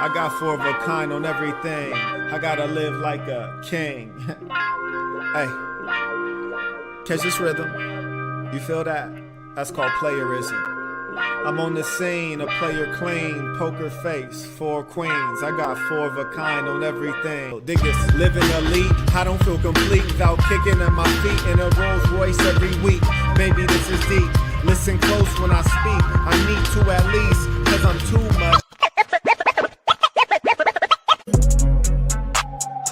I got four of a kind on everything. I gotta live like a king. Hey, catch this rhythm. You feel that? That's called playerism. I'm on the scene, a player clean, poker face, four queens. I got four of a kind on everything. Dig this, living elite, I don't feel complete without kicking at my feet in a Rolls Royce every week. Maybe this is deep, listen close when I speak. I need to at least, cause I'm too much.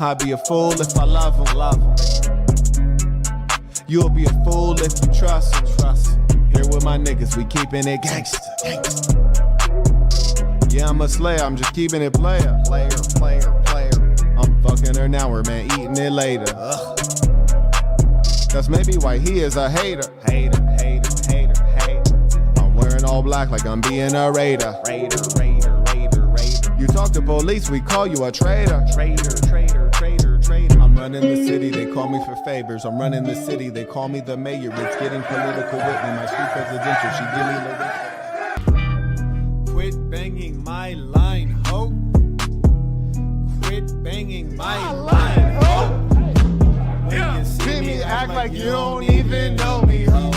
I'd be a fool if I love him. You'll be a fool if you trust him. Here with my niggas, we keeping it gangster. Yeah, I'm a slayer, I'm just keeping it player. I'm fucking her now, we're man eating it later. That's maybe why he is a hater. I'm wearing all black like I'm being a raider. You talk to police, we call you a traitor. I'm running the city, they call me for favors. I'm running the city, they call me the mayor. It's getting political with me, my street presidential, she give me the quit banging my line, ho. Quit banging my line, ho. When you see me act like you don't even know me, ho.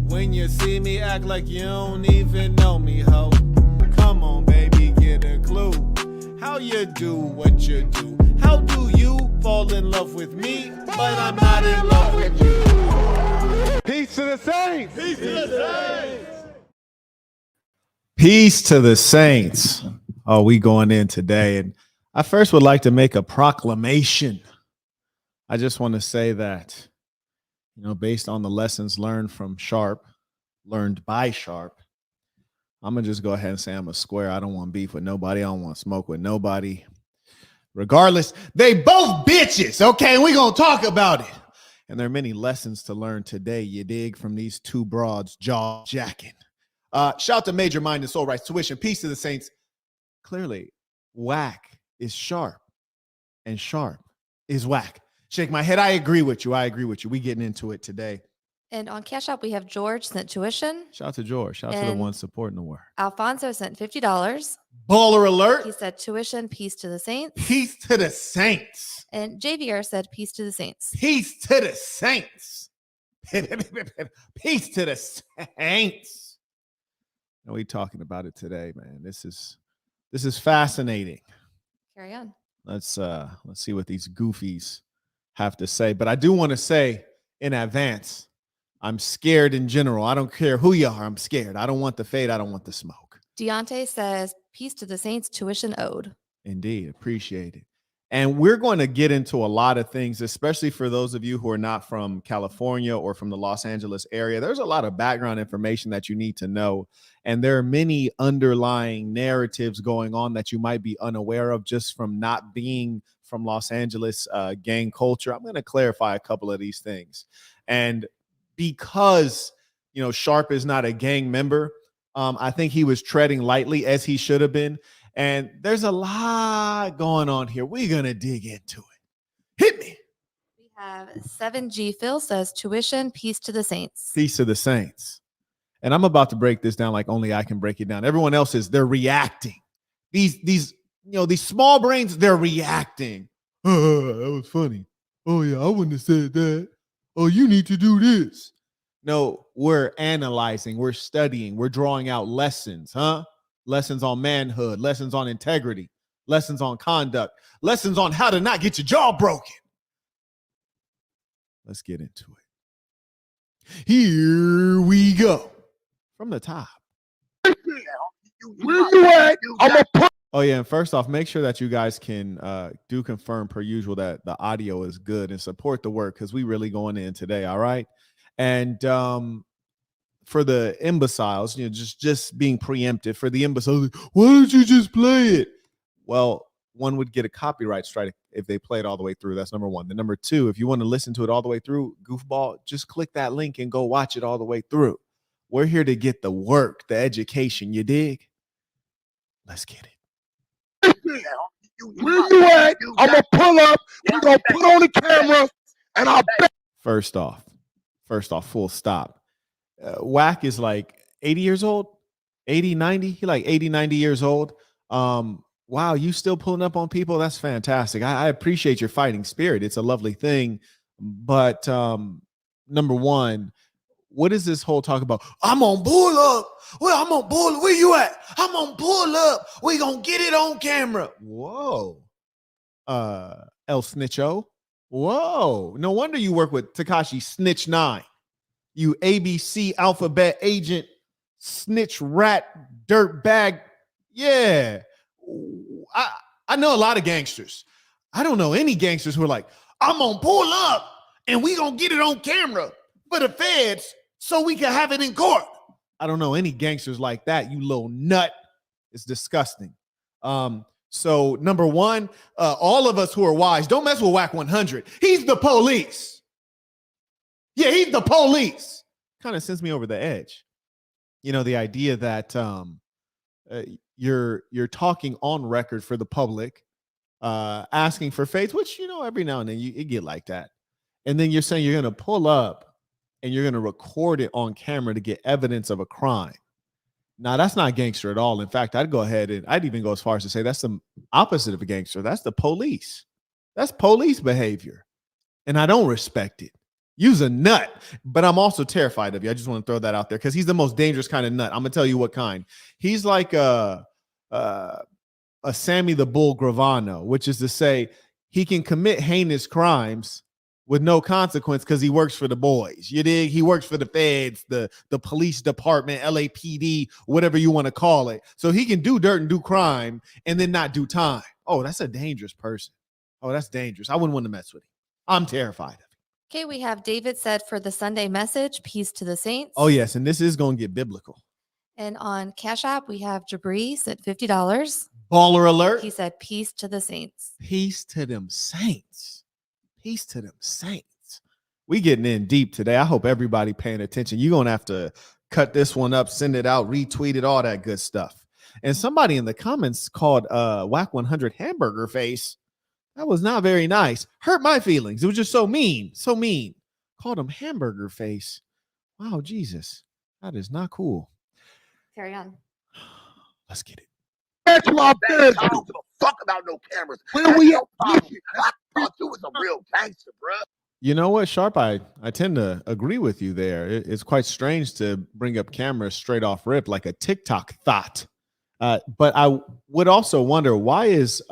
When you see me act like you don't even know me, ho. Come on, baby, get a clue. How you do what you do? How do you fall in love with me, but I'm not in love with you? Peace to the saints! Peace to the saints! Peace to the saints. Oh, we going in today, and I first would like to make a proclamation. I just want to say that, based on the lessons learned by Sharp, I'm going to just go ahead and say I'm a square. I don't want beef with nobody. I don't want smoke with nobody. Regardless, they both bitches, okay? We're going to talk about it. And there are many lessons to learn today, you dig, from these two broads jaw-jacking. Shout to Major Mind and Soul Rights Tuition. Peace to the saints. Clearly, Wack is Sharp, and Sharp is Wack. Shake my head. I agree with you. We getting into it today. And on Cash App, we have George sent tuition. Shout out to George. Shout out to the one supporting the work. Alfonso sent $50. Baller alert. He said tuition, peace to the saints. Peace to the saints. And JVR said peace to the saints. Peace to the saints. Peace to the saints. And we talking about it today, man. This is fascinating. Carry on. Let's see what these goofies have to say. But I do want to say in advance, I'm scared in general. I don't care who you are. I'm scared. I don't want the fade. I don't want the smoke. Deontay says, peace to the saints, tuition owed. Indeed. Appreciate it. And we're going to get into a lot of things, especially for those of you who are not from California or from the Los Angeles area. There's a lot of background information that you need to know. And there are many underlying narratives going on that you might be unaware of just from not being from Los Angeles gang culture. I'm going to clarify a couple of these things. And because, Sharp is not a gang member, I think he was treading lightly, as he should have been. And there's a lot going on here. We're going to dig into it. Hit me. We have 7G Phil says tuition, peace to the saints. Peace to the saints. And I'm about to break this down like only I can break it down. Everyone else they're reacting. These small brains, they're reacting. That was funny. Oh, yeah, I wouldn't have said that. Oh, you need to do this. No, we're analyzing, we're studying, we're drawing out lessons, lessons on manhood, lessons on integrity, lessons on conduct, lessons on how to not get your jaw broken. Let's get into it. Here we go. From the top. Where you at? Oh, yeah, and first off, make sure that you guys can do confirm per usual that the audio is good and support the work, because we really going in today, all right? And for the imbeciles, just being preemptive, for the imbeciles, why don't you just play it? Well, one would get a copyright strike if they play it all the way through. That's number one. Then number two, if you want to listen to it all the way through, goofball, just click that link and go watch it all the way through. We're here to get the work, the education, you dig? Let's get it. Where you at? I'm going to pull up. We're going to put on the camera, and I'll bet. First off, full stop. Wack is like 80 years old, 80, 90. He like 80, 90 years old. Wow, you still pulling up on people? That's fantastic. I appreciate your fighting spirit. It's a lovely thing. But number one, what is this whole talk about? I'm on pull up. Well, I'm on pull. Where you at? I'm on pull up. We gonna get it on camera. Whoa. El Snitcho. Whoa. No wonder you work with Tekashi Snitch 9. You ABC alphabet agent, snitch rat, dirt bag. Yeah. I know a lot of gangsters. I don't know any gangsters who are like, I'm gonna pull up and we gonna get it on camera for the feds so we can have it in court. I don't know any gangsters like that, you little nut. It's disgusting. So number one, all of us who are wise, don't mess with Wack 100. He's the police. Yeah, he's the police. Kind of sends me over the edge. You know, the idea that you're talking on record for the public, asking for faith, which, you know, every now and then you get like that. And then you're saying you're going to pull up and you're going to record it on camera to get evidence of a crime. Now, that's not gangster at all. In fact, I'd go ahead and I'd even go as far as to say that's the opposite of a gangster. That's the police. That's police behavior. And I don't respect it. You's a nut, but I'm also terrified of you. I just want to throw that out there because he's the most dangerous kind of nut. I'm gonna tell you what kind. He's like a Sammy the Bull Gravano, which is to say he can commit heinous crimes with no consequence because he works for the boys. You dig? He works for the feds, the police department, LAPD, whatever you want to call it. So he can do dirt and do crime and then not do time. Oh, that's a dangerous person. Oh, that's dangerous. I wouldn't want to mess with him. I'm terrified of him. Okay, we have David said for the Sunday message, peace to the saints. Oh, yes. And this is going to get biblical. And on Cash App, we have Jabri said $50. Baller alert. He said, peace to the saints. Peace to them saints. Peace to them saints. We getting in deep today. I hope everybody paying attention. You're going to have to cut this one up, send it out, retweet it, all that good stuff. And somebody in the comments called Wack 100 hamburger face. That was not very nice. Hurt my feelings. It was just so mean. So mean. Called him hamburger face. Wow, Jesus. That is not cool. Carry on. Let's get it. That's my business. I don't give a fuck about no cameras. Where we at? I thought you was a real gangster, bro. You know what, Sharp? I tend to agree with you there. It's quite strange to bring up cameras straight off rip like a TikTok thought. But I would also wonder, why is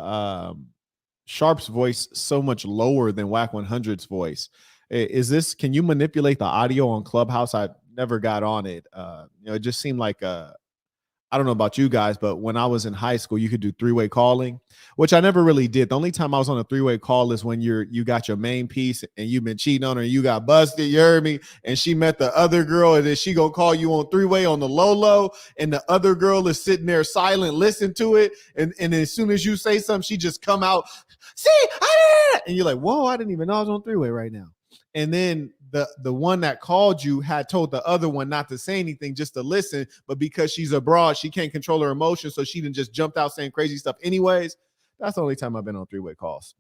Sharp's voice so much lower than Wack 100's voice? Is this, can you manipulate the audio on Clubhouse? I never got on it. It just seemed like I don't know about you guys, but when I was in high school, you could do three-way calling, which I never really did. The only time I was on a three-way call is when you got your main piece and you've been cheating on her and you got busted, you heard me, and she met the other girl and then she gonna call you on three-way on the low, and the other girl is sitting there silent, listen to it, and as soon as you say something, she just come out, see, and you're like, whoa, I didn't even know I was on three-way right now. And then the one that called you had told the other one not to say anything, just to listen. But because she's abroad, she can't control her emotions. So she didn't just jumped out saying crazy stuff anyways. That's the only time I've been on three-way calls,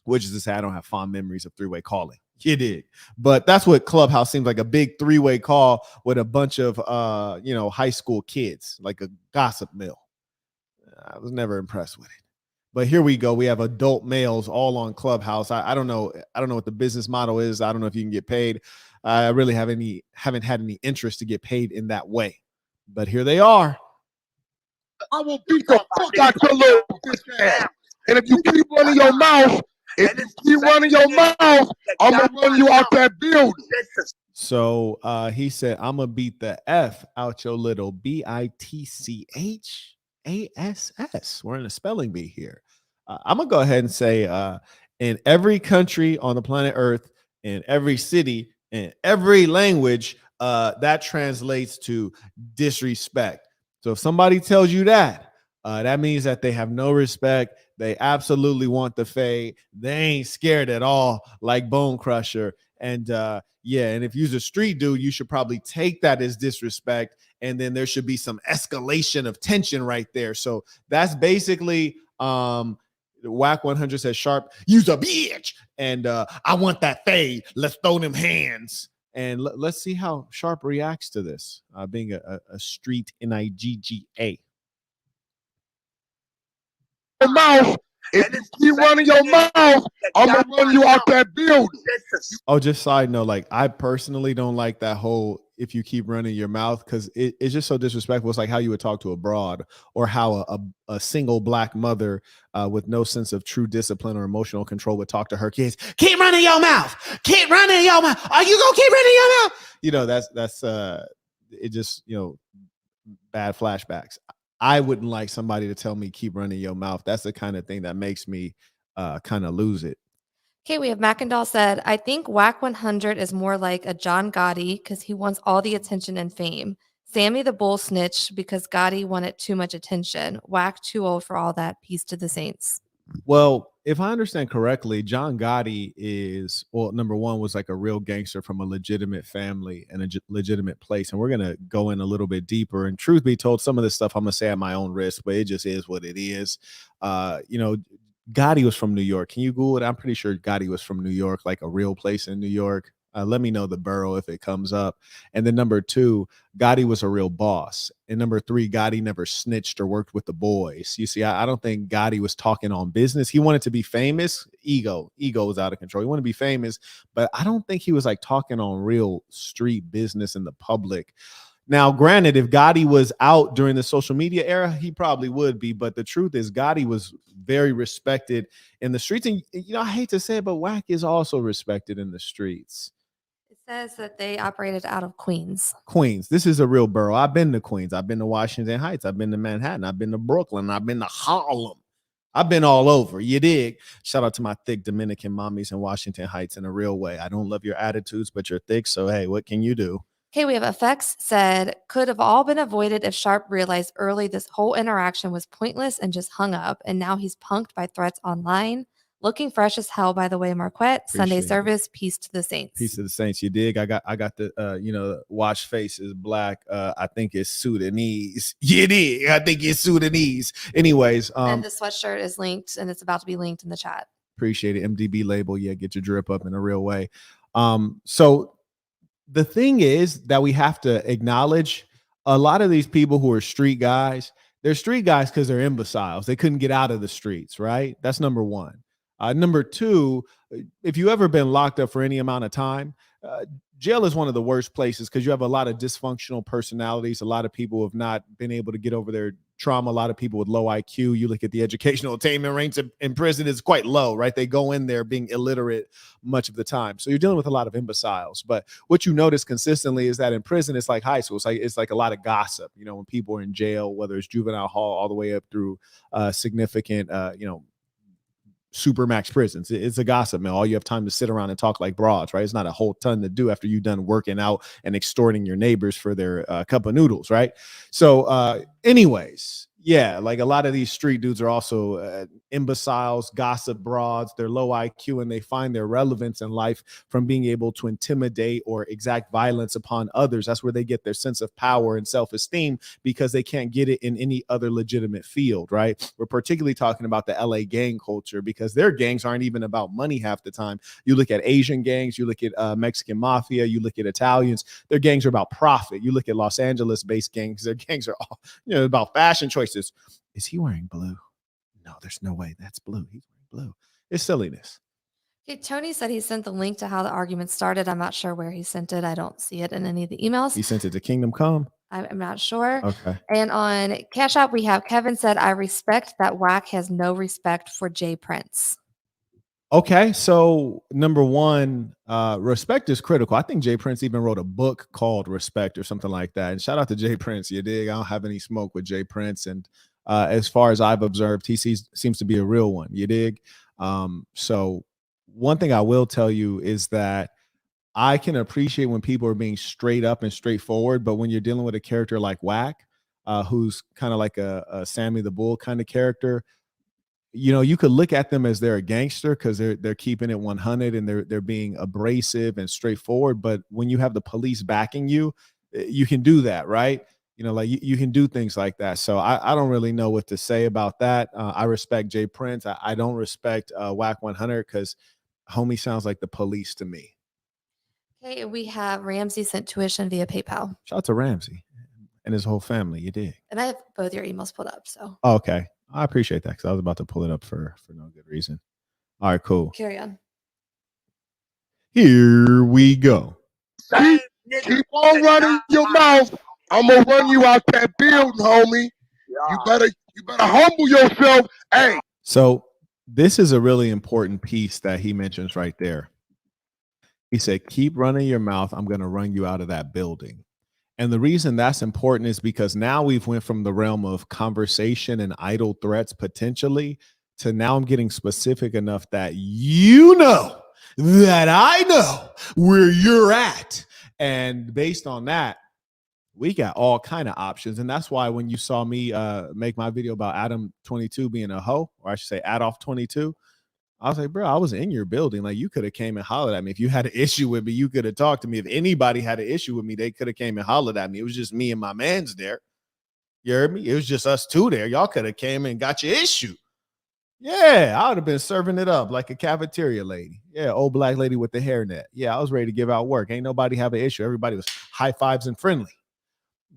which is to say I don't have fond memories of three-way calling. You did. But that's what Clubhouse seems like, a big three-way call with a bunch of, high school kids, like a gossip mill. I was never impressed with it. But here we go. We have adult males all on Clubhouse. I don't know. I don't know what the business model is. I don't know if you can get paid. I really haven't had any interest to get paid in that way. But here they are. I will beat the fuck out your little bitch ass. And if you keep running your mouth, I'm gonna run you out that building. So he said, I'm gonna beat the F out your little bitchass. We're in a spelling bee here. I'm gonna go ahead and say, in every country on the planet Earth, in every city, in every language, that translates to disrespect. So if somebody tells you that, that means that they have no respect. They absolutely want the fade. They ain't scared at all, like Bone Crusher. And and if you're a street dude, you should probably take that as disrespect. And then there should be some escalation of tension right there. So that's basically Wack 100 says, Sharp, you's a bitch. And I want that fade. Let's throw them hands. And let's see how Sharp reacts to this, being a street NIGGA. your mouth. If you keep running your mouth, I'm gonna run you out that building. Oh, just side note, like I personally don't like that whole if you keep running your mouth, because it's just so disrespectful. It's like how you would talk to a broad, or how a single black mother with no sense of true discipline or emotional control would talk to her kids. Keep running your mouth. Keep running your mouth. Are you gonna keep running your mouth? You know, that's it just, you know, bad flashbacks. I wouldn't like somebody to tell me keep running your mouth. That's the kind of thing that makes me kind of lose it. Okay, we have Mackendall said, I think Wack 100 is more like a John Gotti because he wants all the attention and fame. Sammy the Bull snitched because Gotti wanted too much attention. Wack too old for all that. Peace to the saints. Well, if I understand correctly, John Gotti is, well, number one, was like a real gangster from a legitimate family and a legitimate place. And we're going to go in a little bit deeper. And truth be told, some of this stuff I'm going to say at my own risk, but it just is what it is. You know, Gotti was from New York. Can you Google it? I'm pretty sure Gotti was from New York, like a real place in New York. Let me know the borough if it comes up. And then number two, Gotti was a real boss. And number three, Gotti never snitched or worked with the boys. You see, I don't think Gotti was talking on business. He wanted to be famous. Ego was out of control. He wanted to be famous, but I don't think he was like talking on real street business in the public. Now, granted, if Gotti was out during the social media era, he probably would be. But the truth is, Gotti was very respected in the streets. And, you know, I hate to say it, but Wack is also respected in the streets. It says that they operated out of Queens. Queens. This is a real borough. I've been to Queens. I've been to Washington Heights. I've been to Manhattan. I've been to Brooklyn. I've been to Harlem. I've been all over. You dig? Shout out to my thick Dominican mommies in Washington Heights in a real way. I don't love your attitudes, but you're thick. So, hey, what can you do? Okay, we have Effects said, could have all been avoided if Sharp realized early this whole interaction was pointless and just hung up. And now he's punked by threats online. Looking fresh as hell, by the way, Marquette. Sunday Appreciate service. Peace to the saints. Peace to the saints. You dig? I got the you know, watch face is black. I think it's Sudanese. You dig? I think it's Sudanese. Anyways, and the sweatshirt is linked, and it's about to be linked in the chat. Appreciate it. MDB label. Yeah, get your drip up in a real way. So the thing is that we have to acknowledge a lot of these people who are street guys, they're street guys because they're imbeciles. They couldn't get out of the streets, right? That's number one. Number two, if you ever been locked up for any amount of time, jail is one of the worst places because you have a lot of dysfunctional personalities. A lot of people have not been able to get over their trauma. A lot of people with low IQ. You look at the educational attainment rates in prison is quite low, right? They go in there being illiterate much of the time. So you're dealing with a lot of imbeciles. But what you notice consistently is that in prison, it's like high school. It's like a lot of gossip. You know, when people are in jail, whether it's juvenile hall all the way up through significant, you know, supermax prisons. It's a gossip mill. All you have time to sit around and talk like broads, right? It's not a whole ton to do after you've done working out and extorting your neighbors for their cup of noodles, right? So anyways, yeah, like a lot of these street dudes are also imbeciles, gossip broads. They're low IQ and they find their relevance in life from being able to intimidate or exact violence upon others. That's where they get their sense of power and self-esteem because they can't get it in any other legitimate field, right? We're particularly talking about the LA gang culture because their gangs aren't even about money half the time. You look at Asian gangs, you look at Mexican mafia, you look at Italians, their gangs are about profit. You look at Los Angeles-based gangs, their gangs are all, you know, about fashion choices. Is he wearing blue? No, there's no way that's blue. He's wearing blue. It's silliness. Okay, Tony said he sent the link to how the argument started. I'm not sure where he sent it. I don't see it in any of the emails. He sent it to Kingdom Come. I'm not sure. Okay. And on Cash App, we have Kevin said, I respect that Wack has no respect for Jay Prince. Okay, so number one, respect is critical. I think Jay Prince even wrote a book called Respect or something like that. And shout out to Jay Prince. You dig? I don't have any smoke with Jay Prince. And as far as I've observed, he seems to be a real one. You dig? So one thing I will tell you is that I can appreciate when people are being straight up and straightforward, but when you're dealing with a character like Wack, who's kind of like a Sammy the Bull kind of character, you know, you could look at them as they're a gangster because they're keeping it 100 and they're being abrasive and straightforward. But when you have the police backing you, you can do that, right? You know, like you can do things like that. So I don't really know what to say about that. I respect Jay Prince. I don't respect Wack 100 because homie sounds like the police to me. Okay, we have Ramsey sent tuition via PayPal. Shout out to Ramsey and his whole family. You did. And I have both your emails pulled up. So okay. I appreciate that because I was about to pull it up for no good reason. All right, cool. Carry on. Here we go. Keep on running your mouth. I'm gonna run you out that building, homie. You better humble yourself. Hey. So this is a really important piece that he mentions right there. He said, keep running your mouth. I'm going to run you out of that building. And the reason that's important is because now we've went from the realm of conversation and idle threats potentially to now I'm getting specific enough that you know that I know where you're at. And based on that, we got all kind of options. And that's why when you saw me make my video about Adam 22 being a hoe, or I should say Adolf 22, I was like, bro, I was in your building. Like, you could have came and hollered at me. If you had an issue with me, you could have talked to me. If anybody had an issue with me, they could have came and hollered at me. It was just me and my mans there. You heard me? It was just us two there. Y'all could have came and got your issue. Yeah, I would have been serving it up like a cafeteria lady. Yeah, old black lady with the hairnet. Yeah, I was ready to give out work. Ain't nobody have an issue. Everybody was high fives and friendly.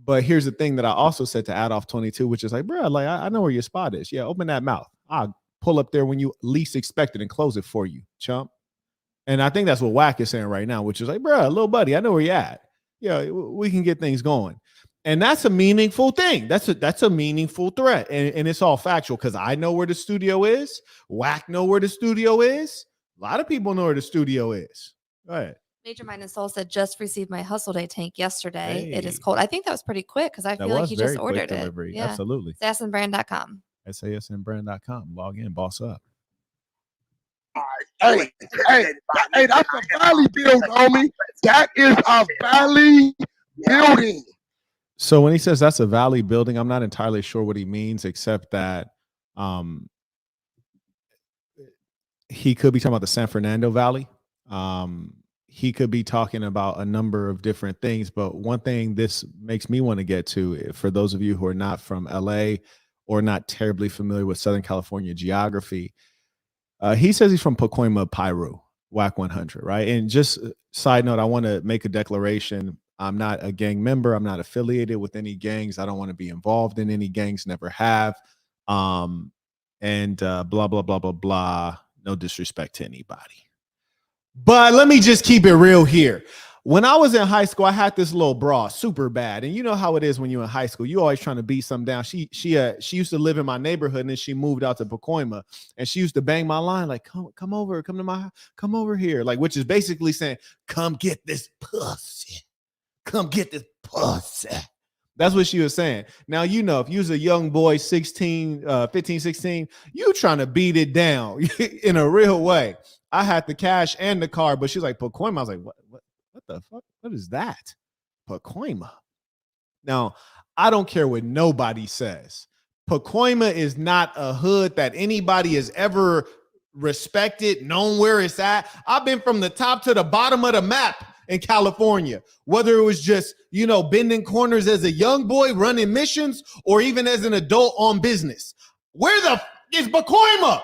But here's the thing that I also said to Adolf 22, which is like, bro, like I know where your spot is. Yeah, open that mouth. I'll pull up there when you least expect it and close it for you, chump. And I think that's what Wack is saying right now, which is like, bro, little buddy, I know where you're at. Yeah, we can get things going. And that's a meaningful thing. That's a meaningful threat. And it's all factual because I know where the studio is. Wack know where the studio is. A lot of people know where the studio is. Go ahead. Major Mind and Soul said, just received my Hustle Day tank yesterday. Hey. It is cold. I think that was pretty quick because I feel like he just ordered delivery. it. Yeah. Absolutely. Assassinbrand.com. SASNbrand.com. Log in, boss up. Hey, that's a valley build, homie. That is a valley building. So when he says that's a valley building, I'm not entirely sure what he means, except that he could be talking about the San Fernando Valley. He could be talking about a number of different things, but one thing this makes me want to get to, for those of you who are not from LA or not terribly familiar with Southern California geography, he says he's from Pacoima, Piru, Wack 100, right? And just side note, I want to make a declaration. I'm not a gang member. I'm not affiliated with any gangs. I don't want to be involved in any gangs, never have. Blah, blah, blah, blah, blah. No disrespect to anybody. But let me just keep it real here. When I was in high school, I had this little bra, super bad. And you know how it is when you're in high school. You always trying to beat something down. She used to live in my neighborhood, and then she moved out to Pacoima. And she used to bang my line like, come over here. Like, which is basically saying, come get this pussy. Come get this pussy. That's what she was saying. Now, you know, if you was a young boy, 15, 16, you trying to beat it down in a real way. I had the cash and the car, but she's like, Pacoima. I was like, what the fuck? What is that? Pacoima. Now, I don't care what nobody says. Pacoima is not a hood that anybody has ever respected, known where it's at. I've been from the top to the bottom of the map in California, whether it was just, you know, bending corners as a young boy running missions or even as an adult on business. Where the is Pacoima?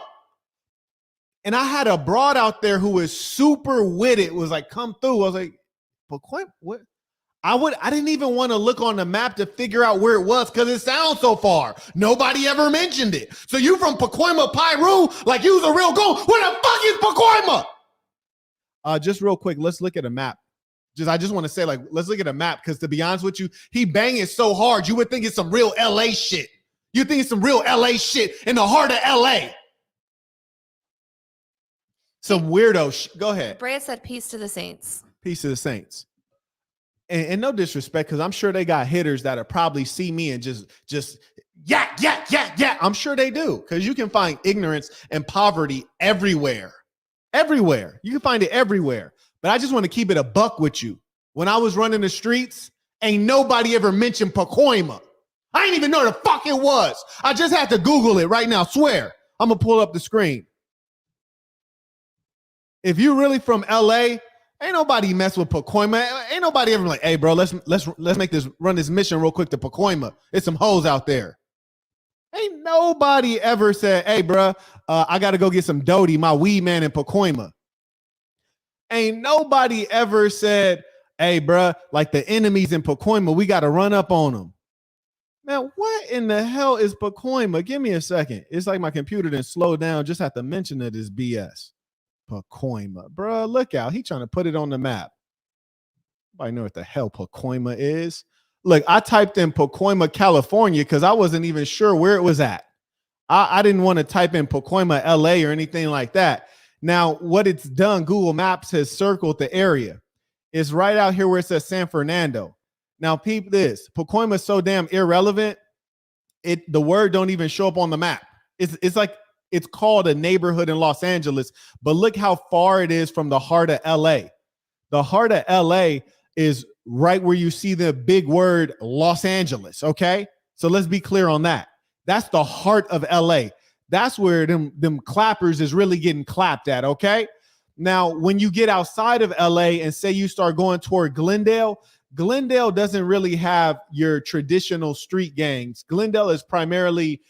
And I had a broad out there who was super witted, was like, come through. I was like, Pacoima, what? I didn't even want to look on the map to figure out where it was because it sounds so far. Nobody ever mentioned it. So you from Pacoima, Piru, like you was a real goon. Where the fuck is Pacoima? Just real quick, let's look at a map. I just want to say, like, let's look at a map because to be honest with you, he banging so hard, you would think it's some real LA shit. You think it's some real LA shit in the heart of LA. Some weirdo Go ahead. Brad said, peace to the saints. Peace to the saints. And no disrespect, because I'm sure they got hitters that'll probably see me and just yeah. I'm sure they do, because you can find ignorance and poverty everywhere. Everywhere. You can find it everywhere. But I just want to keep it a buck with you. When I was running the streets, ain't nobody ever mentioned Pacoima. I didn't even know the fuck it was. I just had to Google it right now. Swear. I'm going to pull up the screen. If you really from LA, ain't nobody mess with Pacoima. Ain't nobody ever like, hey, bro, let's run this mission real quick to Pacoima. It's some hoes out there. Ain't nobody ever said, hey, bro, I got to go get some Doty, my weed man in Pacoima. Ain't nobody ever said, hey, bro, like the enemies in Pacoima, we got to run up on them. Man, what in the hell is Pacoima? Give me a second. It's like my computer didn't slow down. Just have to mention it as BS. Pacoima. Bruh, look out. He trying to put it on the map. I know what the hell Pacoima is. Look, I typed in Pacoima, California, because I wasn't even sure where it was at. I didn't want to type in Pacoima, LA or anything like that. Now, what it's done, Google Maps has circled the area. It's right out here where it says San Fernando. Now, peep this. Pacoima is so damn irrelevant. The word don't even show up on the map. It's like it's called a neighborhood in Los Angeles, but look how far it is from the heart of LA. The heart of LA is right where you see the big word Los Angeles. Okay. So let's be clear on that. That's the heart of LA. That's where them clappers is really getting clapped at. Okay. Now, when you get outside of LA and say you start going toward Glendale doesn't really have your traditional street gangs. Glendale is primarily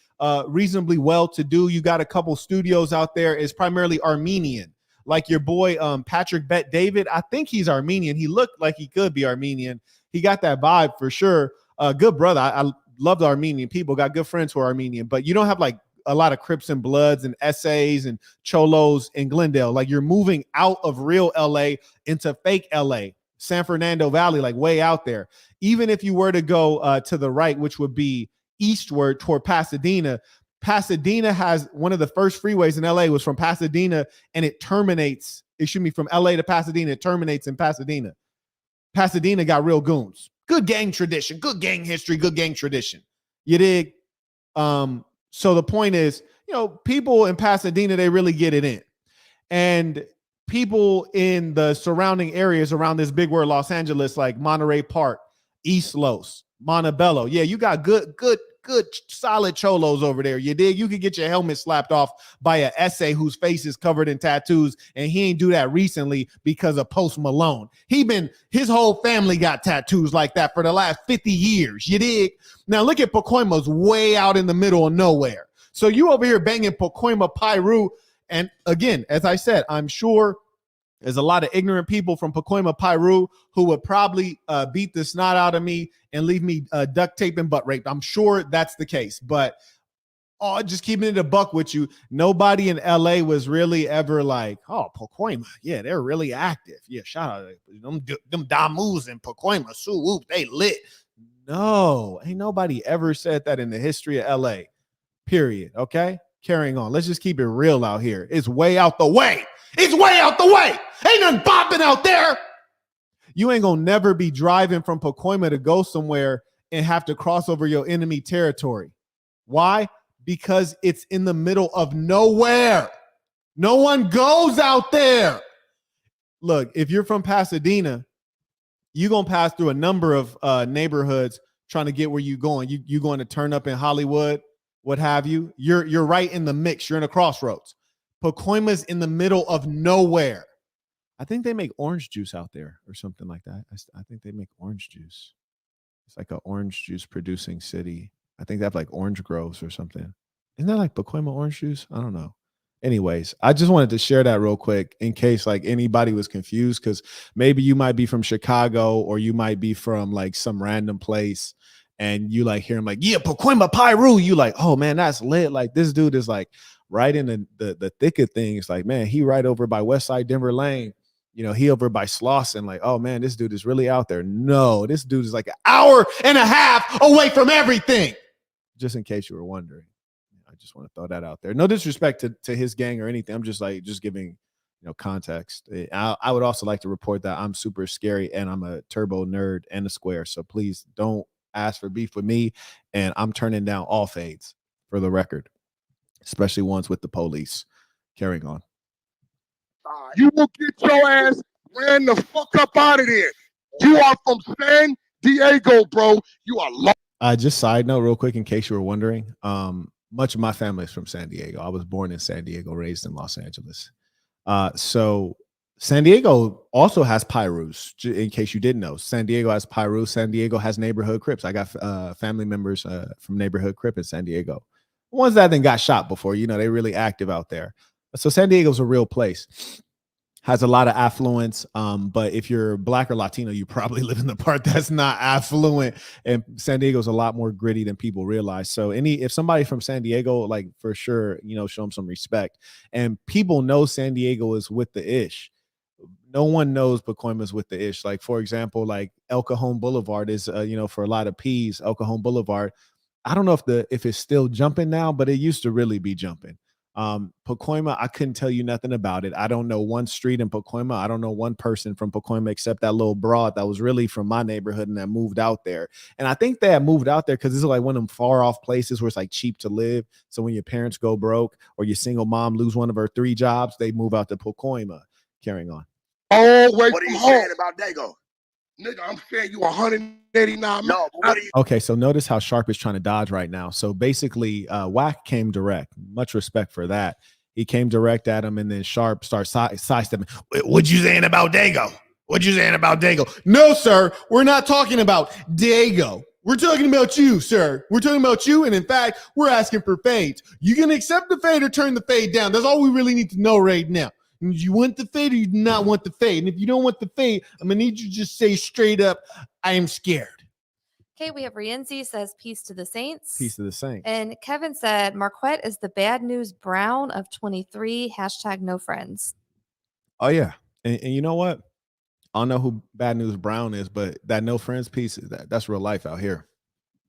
reasonably well-to-do. You got a couple studios out there. It's primarily Armenian. Like your boy Patrick Bet David, I think he's Armenian. He looked like he could be Armenian. He got that vibe for sure. Good brother. I love the Armenian people. Got good friends who are Armenian, but you don't have like a lot of Crips and Bloods and essays and Cholos in Glendale. Like you're moving out of real LA into fake LA, San Fernando Valley, like way out there. Even if you were to go to the right, which would be eastward toward Pasadena, Pasadena has one of the first freeways in LA was from Pasadena and it terminates, from LA to Pasadena, it terminates in Pasadena. Pasadena got real goons. Good gang tradition, good gang history, good gang tradition. You dig? So the point is, people in Pasadena, they really get it in. And people in the surrounding areas around this big word Los Angeles, like Monterey Park, East Los, Montebello. Yeah, you got good, solid cholos over there. You dig? You could get your helmet slapped off by an essay whose face is covered in tattoos, and he ain't do that recently because of Post Malone. His whole family got tattoos like that for the last 50 years. You dig? Now look at Pacoima's way out in the middle of nowhere. So you over here banging Pacoima Piru, and again, as I said, I'm sure there's a lot of ignorant people from Pacoima Piru who would probably beat the snot out of me and leave me duct tape and butt raped. I'm sure that's the case, but just keeping it a buck with you, nobody in LA was really ever like, oh, Pacoima, yeah, they're really active. Yeah, shout out them Damus in Pacoima, they lit. No, ain't nobody ever said that in the history of LA, period. Okay, carrying on. Let's just keep it real out here. It's way out the way. It's way out the way. Ain't nothing bopping out there. You ain't gonna never be driving from Pacoima to go somewhere and have to cross over your enemy territory. Why? Because it's in the middle of nowhere. No one goes out there. Look, if you're from Pasadena, you're gonna pass through a number of neighborhoods trying to get where you're going. You going to turn up in Hollywood, what have you. You're right in the mix. You're in a crossroads. Pacoima's in the middle of nowhere. I think they make orange juice out there or something like that. I think they make orange juice. It's like an orange juice producing city. I think they have like orange groves or something. Isn't that like Pacoima orange juice? I don't know. Anyways, I just wanted to share that real quick in case like anybody was confused, because maybe you might be from Chicago or you might be from like some random place and you like hear him like, yeah, Pacoima Piru. You like, oh man, that's lit. Like this dude is like right in the thick of things. Like, man, he right over by Westside Denver Lane. He over by Slauson. Like, oh man, this dude is really out there. No, this dude is like an hour and a half away from everything. Just in case you were wondering. I just want to throw that out there. No disrespect to his gang or anything. I'm just giving context. I would also like to report that I'm super scary and I'm a turbo nerd and a square. So please don't ask for beef with me. And I'm turning down all fades for the record, especially ones with the police. Carrying on. You will get your ass ran the fuck up out of there. You are from San Diego, bro. You are lost. Just side note real quick, in case you were wondering, much of my family is from San Diego. I was born in San Diego, raised in Los Angeles. So San Diego also has Pyrus, in case you didn't know. San Diego has Pyrus. San Diego has neighborhood Crips. I got family members from neighborhood Crip in San Diego. Ones that then got shot before, they really active out there. So San Diego's a real place. has a lot of affluence. But if you're Black or Latino, you probably live in the part that's not affluent. And San Diego's a lot more gritty than people realize. So if somebody from San Diego, like for sure, show them some respect. And people know San Diego is with the ish. No one knows Pacoima's with the ish. Like, for example, like El Cajon Boulevard is, for a lot of P's, El Cajon Boulevard. I don't know if it's still jumping now, but it used to really be jumping. Pacoima, I couldn't tell you nothing about it. I don't know one street in Pacoima. I don't know one person from Pacoima except that little broad that was really from my neighborhood and that moved out there. And I think they had moved out there because this is like one of them far off places where it's like cheap to live. So when your parents go broke or your single mom lose one of her 3 jobs, they move out to Pacoima. Carrying on. Oh, wait, what are you saying about Dago? Nigga, I'm saying you 189. No, but what are you? Okay, so notice how Sharp is trying to dodge right now. So basically, Wack came direct. Much respect for that. He came direct at him, and then Sharp starts sidestepping. What you saying about Dago? What you saying about Dago? No, sir, we're not talking about Dago. We're talking about you, sir. We're talking about you, and in fact, we're asking for fades. You can accept the fade or turn the fade down. That's all we really need to know right now. Do you want the fade or you do not want the fade? And if you don't want the fade, I'm going to need you to just say straight up, I am scared. Okay, we have Rienzi says, peace to the Saints. Peace to the Saints. And Kevin said, Marquette is the bad news Brown of 23, #no friends. Oh, yeah. And you know what? I don't know who Bad News Brown is, but that no friends piece, that's real life out here.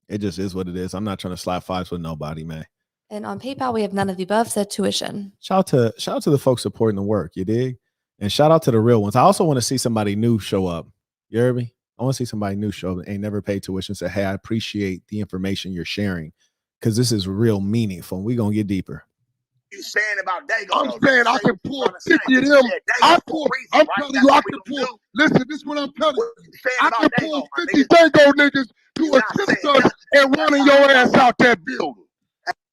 It just is what it is. I'm not trying to slap fives with nobody, man. And on PayPal, we have none of the above, said tuition. Shout out to the folks supporting the work, you dig? And shout out to the real ones. I also want to see somebody new show up. You hear me? I want to see somebody new show up, ain't never paid tuition, say, hey, I appreciate the information you're sharing because this is real meaningful. We're going to get deeper. You saying about Dago? I'm saying I can pull 50 of them. I'm telling you, I can pull. Listen, this is what I'm telling you. I can pull 50 Dago niggas to assist us and running your ass out that building.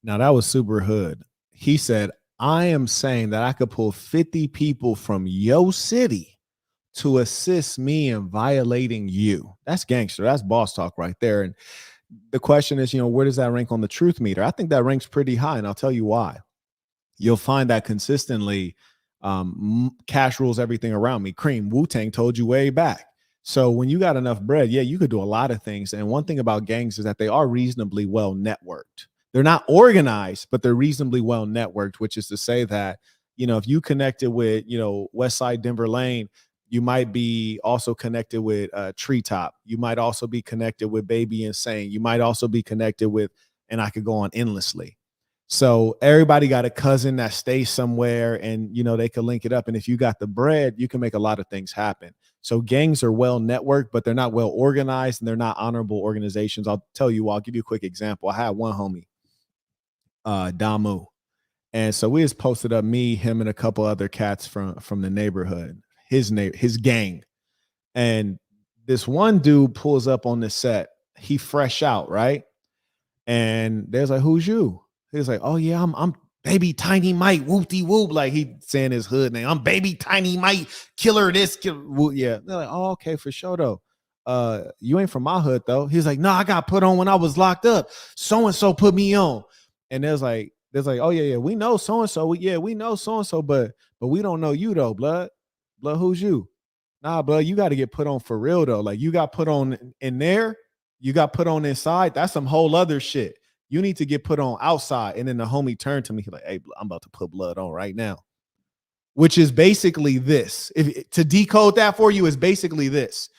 Now, that was super hood. He said, I am saying that I could pull 50 people from your city to assist me in violating you. That's gangster. That's boss talk right there. And the question is, where does that rank on the truth meter? I think that ranks pretty high, and I'll tell you why. You'll find that consistently cash rules everything around me. Cream, Wu-Tang told you way back. So when you got enough bread, yeah, you could do a lot of things. And one thing about gangs is that they are reasonably well networked. They're not organized, but they're reasonably well networked, which is to say that, if you connected with, West Side Denver Lane, you might be also connected with Treetop. You might also be connected with Baby Insane. You might also be connected with, and I could go on endlessly. So everybody got a cousin that stays somewhere and, they can link it up. And if you got the bread, you can make a lot of things happen. So gangs are well networked, but they're not well organized and they're not honorable organizations. I'll give you a quick example. I had one homie, Damu. And so we just posted up me, him, and a couple other cats from the neighborhood, his gang. And this one dude pulls up on the set. He fresh out, right? And there's like, who's you? He's like, oh yeah, I'm Baby Tiny Mike, whoop-de whoop. Like he saying his hood name. I'm Baby Tiny Mike, killer this, yeah. They're like, oh, okay, for sure though. You ain't from my hood though. He's like, no, I got put on when I was locked up. So-and-so put me on. And there's like, oh yeah, we know so-and-so. We know so-and-so, but we don't know you though, blood. Blood, who's you? Nah, blood, you got to get put on for real though. Like you got put on in there, you got put on inside. That's some whole other shit. You need to get put on outside. And then the homie turned to me. He's like, hey, I'm about to put blood on right now. Which is basically this. To decode that for you is basically this.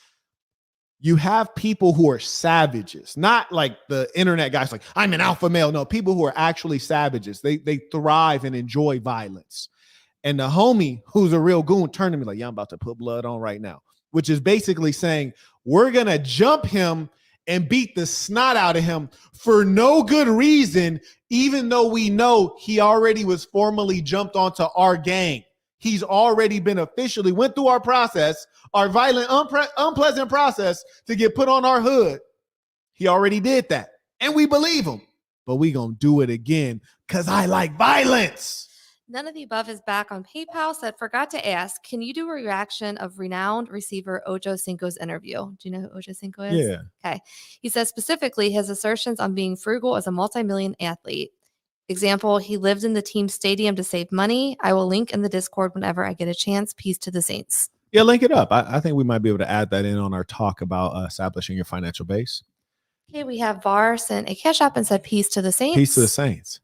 You have people who are savages, not like the internet guys like, I'm an alpha male. No, people who are actually savages. They thrive and enjoy violence. And the homie who's a real goon turned to me like, yeah, I'm about to put blood on right now. Which is basically saying, we're going to jump him and beat the snot out of him for no good reason, even though we know he already was formally jumped onto our gang. He's already been officially went through our process, our violent, unpleasant process to get put on our hood. He already did that. And we believe him. But we gonna do it again because I like violence. None of the above is back on PayPal. Said, forgot to ask, can you do a reaction of renowned receiver Ocho Cinco's interview? Do you know who Ocho Cinco is? Yeah. Okay. He says specifically his assertions on being frugal as a multi-million athlete. Example, he lived in the team stadium to save money. I will link in the Discord whenever I get a chance. Peace to the Saints. Yeah, link it up. I think we might be able to add that in on our talk about establishing your financial base. Okay, we have Var sent a cash app and said peace to the Saints. Peace to the Saints.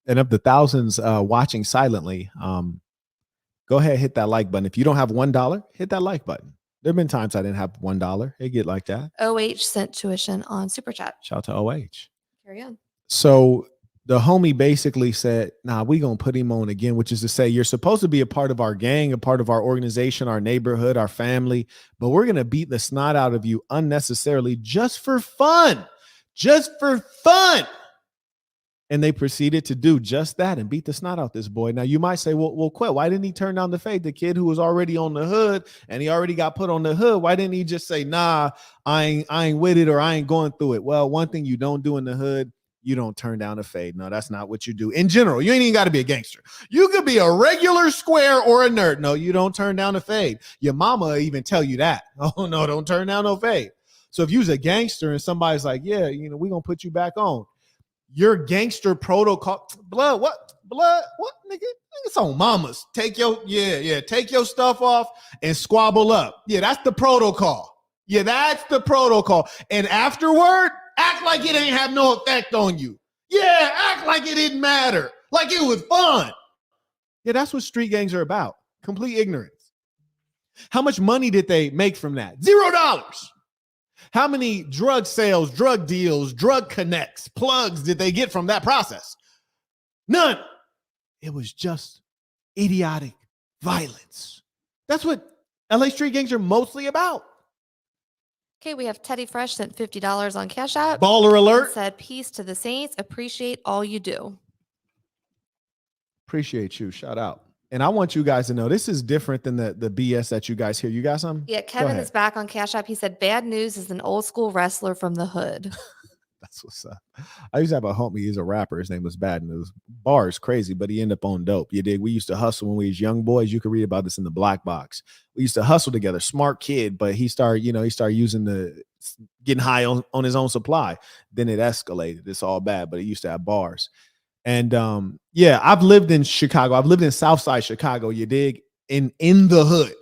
And of the thousands watching silently, go ahead, hit that like button. If you don't have $1, hit that like button. There have been times I didn't have $1. It get like that. OH sent tuition on Super Chat. Shout out to OH. Carry on. So the homie basically said, nah, we going to put him on again, which is to say, you're supposed to be a part of our gang, a part of our organization, our neighborhood, our family, but we're going to beat the snot out of you unnecessarily just for fun. Just for fun. And they proceeded to do just that and beat the snot out this boy. Now, you might say, well, quit. Why didn't he turn down the fade? The kid who was already on the hood and he already got put on the hood. Why didn't he just say, nah, I ain't with it or I ain't going through it? Well, one thing you don't do in the hood, you don't turn down a fade. No, that's not what you do. In general, you ain't even got to be a gangster. You could be a regular square or a nerd. No, you don't turn down a fade. Your mama even tell you that. Oh, no, don't turn down no fade. So if you's a gangster and somebody's like, yeah, we're going to put you back on. Your gangster protocol, blood, what, nigga? It's on mamas. Take your stuff off and squabble up. Yeah, that's the protocol. Yeah, that's the protocol. And afterward, act like it ain't have no effect on you. Yeah, act like it didn't matter. Like it was fun. Yeah, that's what street gangs are about. Complete ignorance. How much money did they make from that? $0. How many drug sales, drug deals, drug connects, plugs did they get from that process? None. It was just idiotic violence. That's what LA street gangs are mostly about. Okay, we have Teddy Fresh sent $50 on Cash App. Baller alert. Said peace to the Saints. Appreciate all you do. Appreciate you. Shout out. And I want you guys to know this is different than the BS that you guys hear. You got something? Yeah, Kevin is back on Cash App. He said, bad news is an old school wrestler from the hood. That's what's up. I used to have a homie. He's a rapper. His name was Bad News. Bar is crazy, but he ended up on dope. You dig? We used to hustle when we was young boys. You could read about this in the Black Box. We used to hustle together. Smart kid, but he started using getting high on his own supply. Then it escalated. It's all bad, but he used to have bars. And yeah, I've lived in Chicago. I've lived in Southside Chicago, you dig? In the hood.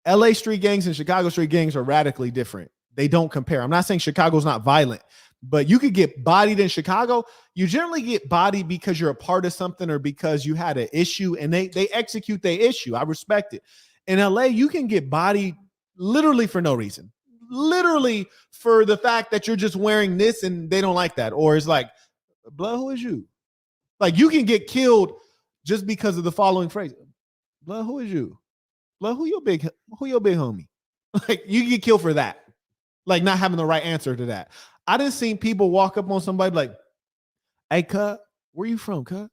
LA street gangs and Chicago street gangs are radically different. They don't compare. I'm not saying Chicago's not violent, but you could get bodied in Chicago. You generally get bodied because you're a part of something or because you had an issue and they execute their issue. I respect it. In LA, you can get bodied literally for no reason. Literally for the fact that you're just wearing this and they don't like that. Or it's like, blood, who is you? Like you can get killed just because of the following phrase. Blood, who is you? Blood, who your big homie? Like you get killed for that. Like not having the right answer to that. I done seen people walk up on somebody like, hey, cuz, where you from, cuz?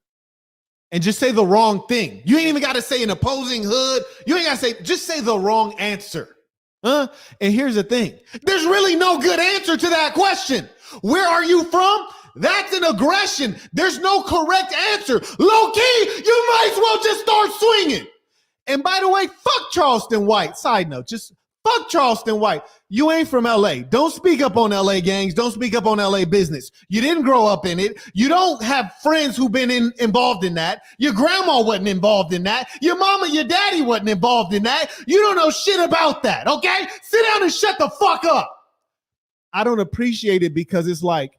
And just say the wrong thing. You ain't even got to say an opposing hood. You ain't got to just say the wrong answer. Huh? And here's the thing. There's really no good answer to that question. Where are you from? That's an aggression. There's no correct answer. Low key, you might as well just start swinging. And by the way, fuck Charleston White. Side note, just fuck Charleston White. You ain't from LA. Don't speak up on LA gangs. Don't speak up on LA business. You didn't grow up in it. You don't have friends who've been involved in that. Your grandma wasn't involved in that. Your mama, your daddy wasn't involved in that. You don't know shit about that, okay? Sit down and shut the fuck up. I don't appreciate it because it's like,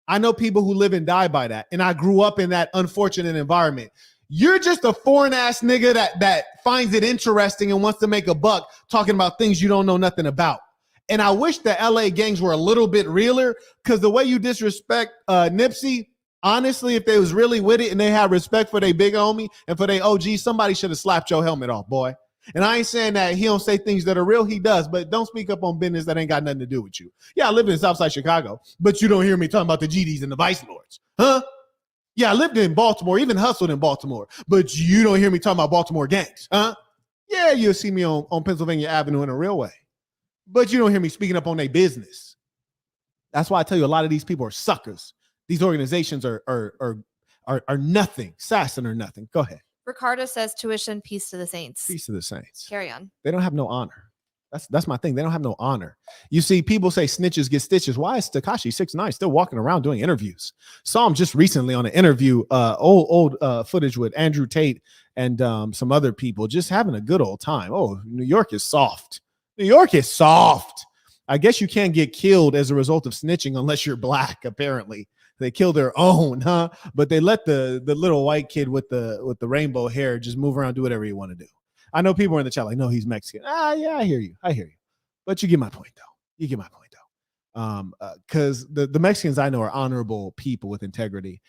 I know people who live and die by that. And I grew up in that unfortunate environment. You're just a foreign ass nigga that finds it interesting and wants to make a buck talking about things you don't know nothing about. And I wish the LA gangs were a little bit realer because the way you disrespect Nipsey, honestly, if they was really with it and they had respect for their big homie and for their OG, somebody should have slapped your helmet off, boy. And I ain't saying that he don't say things that are real. He does, but don't speak up on business that ain't got nothing to do with you. Yeah, I lived in Southside Chicago, but you don't hear me talking about the GDs and the Vice Lords. Huh? Yeah, I lived in Baltimore, even hustled in Baltimore, but you don't hear me talking about Baltimore gangs. Huh? Yeah, you'll see me on Pennsylvania Avenue in a real way, but you don't hear me speaking up on their business. That's why I tell you a lot of these people are suckers. These organizations are nothing. Assassin or nothing. Go ahead. Ricardo says tuition, peace to the Saints. Peace to the Saints. Carry on. They don't have no honor. That's my thing. They don't have no honor. You see, people say snitches get stitches. Why is Tekashi 6ix9ine still walking around doing interviews? Saw him just recently on an interview, old footage with Andrew Tate and some other people, just having a good old time. Oh, New York is soft. New York is soft. I guess you can't get killed as a result of snitching unless you're black. Apparently, they kill their own, huh? But they let the little white kid with the rainbow hair just move around, do whatever you want to do. I know people are in the chat like, no, he's Mexican. Yeah, I hear you. But you get my point, though. Because the Mexicans I know are honorable people with integrity.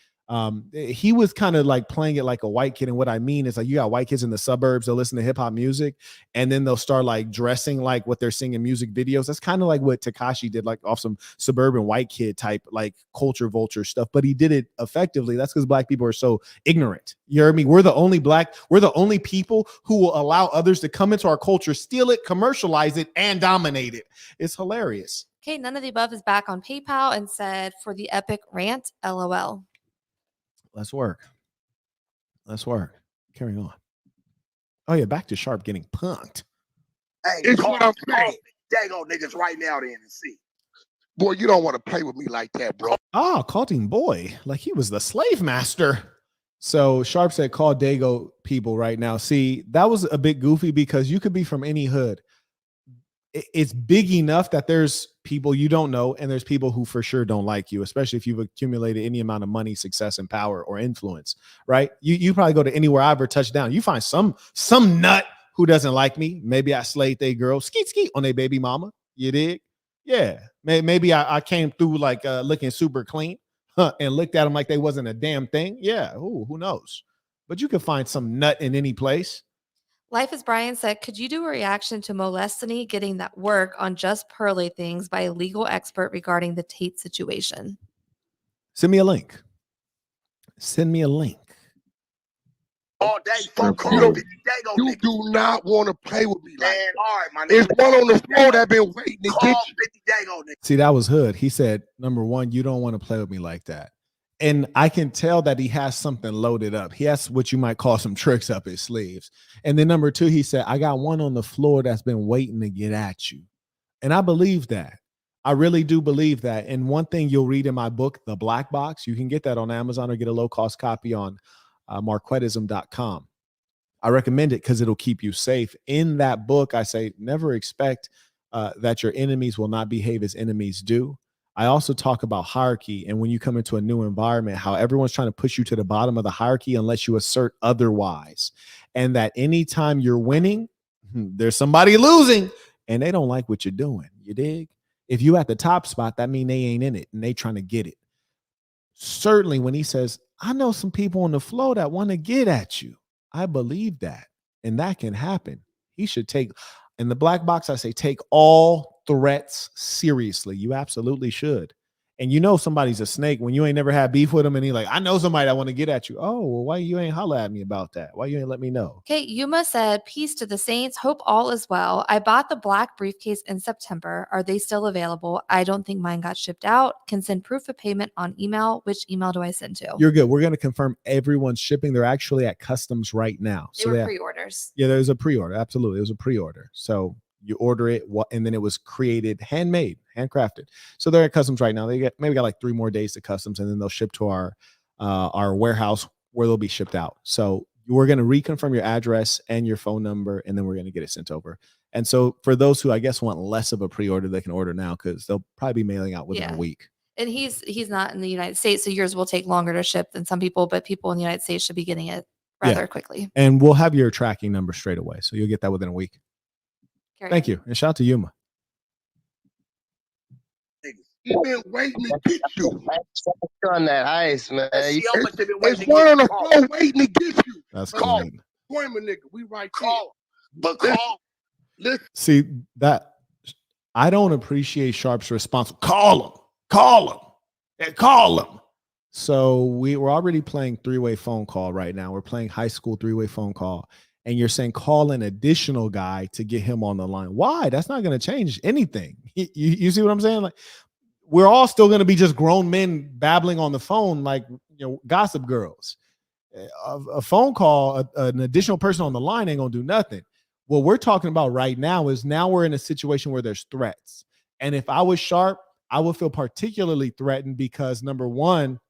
He was kind of like playing it like a white kid. And what I mean is like you got white kids in the suburbs, they'll listen to hip hop music and then they'll start like dressing like what they're seeing in music videos. That's kind of like what Tekashi did, like off some suburban white kid type, like culture vulture stuff, but he did it effectively. That's because black people are so ignorant. You heard me? We're the only people who will allow others to come into our culture, steal it, commercialize it, and dominate it. It's hilarious. Okay, none of the above is back on PayPal and said for the epic rant, LOL. Let's work. Carry on. Oh yeah, back to Sharp getting punked. Hey, It's what I'm saying. Dago niggas right now then and see. Boy, you don't want to play with me like that, bro. Called him boy, like he was the slave master. So Sharp said, call Dago people right now. See, that was a bit goofy because you could be from any hood. It's big enough that there's people you don't know and there's people who for sure don't like you, especially if you've accumulated any amount of money, success, and power or influence, right? You probably go to anywhere I ever touch down. You find some nut who doesn't like me. Maybe I slayed they girl, skeet on their baby mama. You dig? Yeah. Maybe I came through like looking super clean and looked at them like they wasn't a damn thing. Yeah. Ooh, who knows? But you can find some nut in any place. Life as Brian said, could you do a reaction to Molestany getting that work on Just Pearly Things by a legal expert regarding the Tate situation? Send me a link. All day, fuck You do not want to play with me like Man, that. all right, my nigga. It's one on the floor that been waiting to Call get 50 Dago niggas. See, that was Hood. He said, number one, you don't want to play with me like that. And I can tell that he has something loaded up. He has what you might call some tricks up his sleeves. And then number two, he said, I got one on the floor that's been waiting to get at you. And I believe that. I really do believe that. And one thing you'll read in my book, The Black Box, you can get that on Amazon or get a low-cost copy on marquettism.com. I recommend it because it'll keep you safe. In that book, I say, never expect that your enemies will not behave as enemies do. I also talk about hierarchy, and when you come into a new environment, how everyone's trying to push you to the bottom of the hierarchy unless you assert otherwise. And that anytime you're winning, there's somebody losing, and they don't like what you're doing. You dig? If you at the top spot, that means they ain't in it, and they trying to get it. Certainly when he says, I know some people on the floor that want to get at you, I believe that, and that can happen. He should take, in the black box, I say, take all threats seriously. You absolutely should. And you know somebody's a snake when you ain't never had beef with them and he like, I know somebody that want to get at you. Oh, well, why you ain't holler at me about that? Why you ain't let me know? Okay, Yuma said, peace to the saints. Hope all is well. I bought the black briefcase in September. Are they still available? I don't think mine got shipped out. Can send proof of payment on email. Which email do I send to? You're good. We're going to confirm everyone's shipping. They're actually at customs right now. They were pre-orders. Yeah, there's a pre-order. Absolutely. It was a pre-order. So you order it, and then it was created, handmade, handcrafted. So they're at customs right now. They got like 3 more days to customs, and then they'll ship to our warehouse where they'll be shipped out. So we're going to reconfirm your address and your phone number, and then we're going to get it sent over. And so for those who I guess want less of a pre-order, they can order now because they'll probably be mailing out within a week. And he's not in the United States, so yours will take longer to ship than some people, but people in the United States should be getting it rather quickly. And we'll have your tracking number straight away, so you'll get that within a week. Thank you. And shout out to Yuma. He's been waiting to get you. On that ice, man. It's one on the floor waiting to get you. That's call. cool. Point nigga. We right Call. But call. Listen. See, that I don't appreciate Sharp's response. Call him. So we're already playing 3-way phone call right now. We're playing high school 3-way phone call. And you're saying call an additional guy to get him on the line. Why? That's not going to change anything. You see what I'm saying? Like, we're all still going to be just grown men babbling on the phone like, gossip girls. A phone call, an additional person on the line ain't going to do nothing. What we're talking about right now is now we're in a situation where there's threats. And if I was Sharp, I would feel particularly threatened because number one,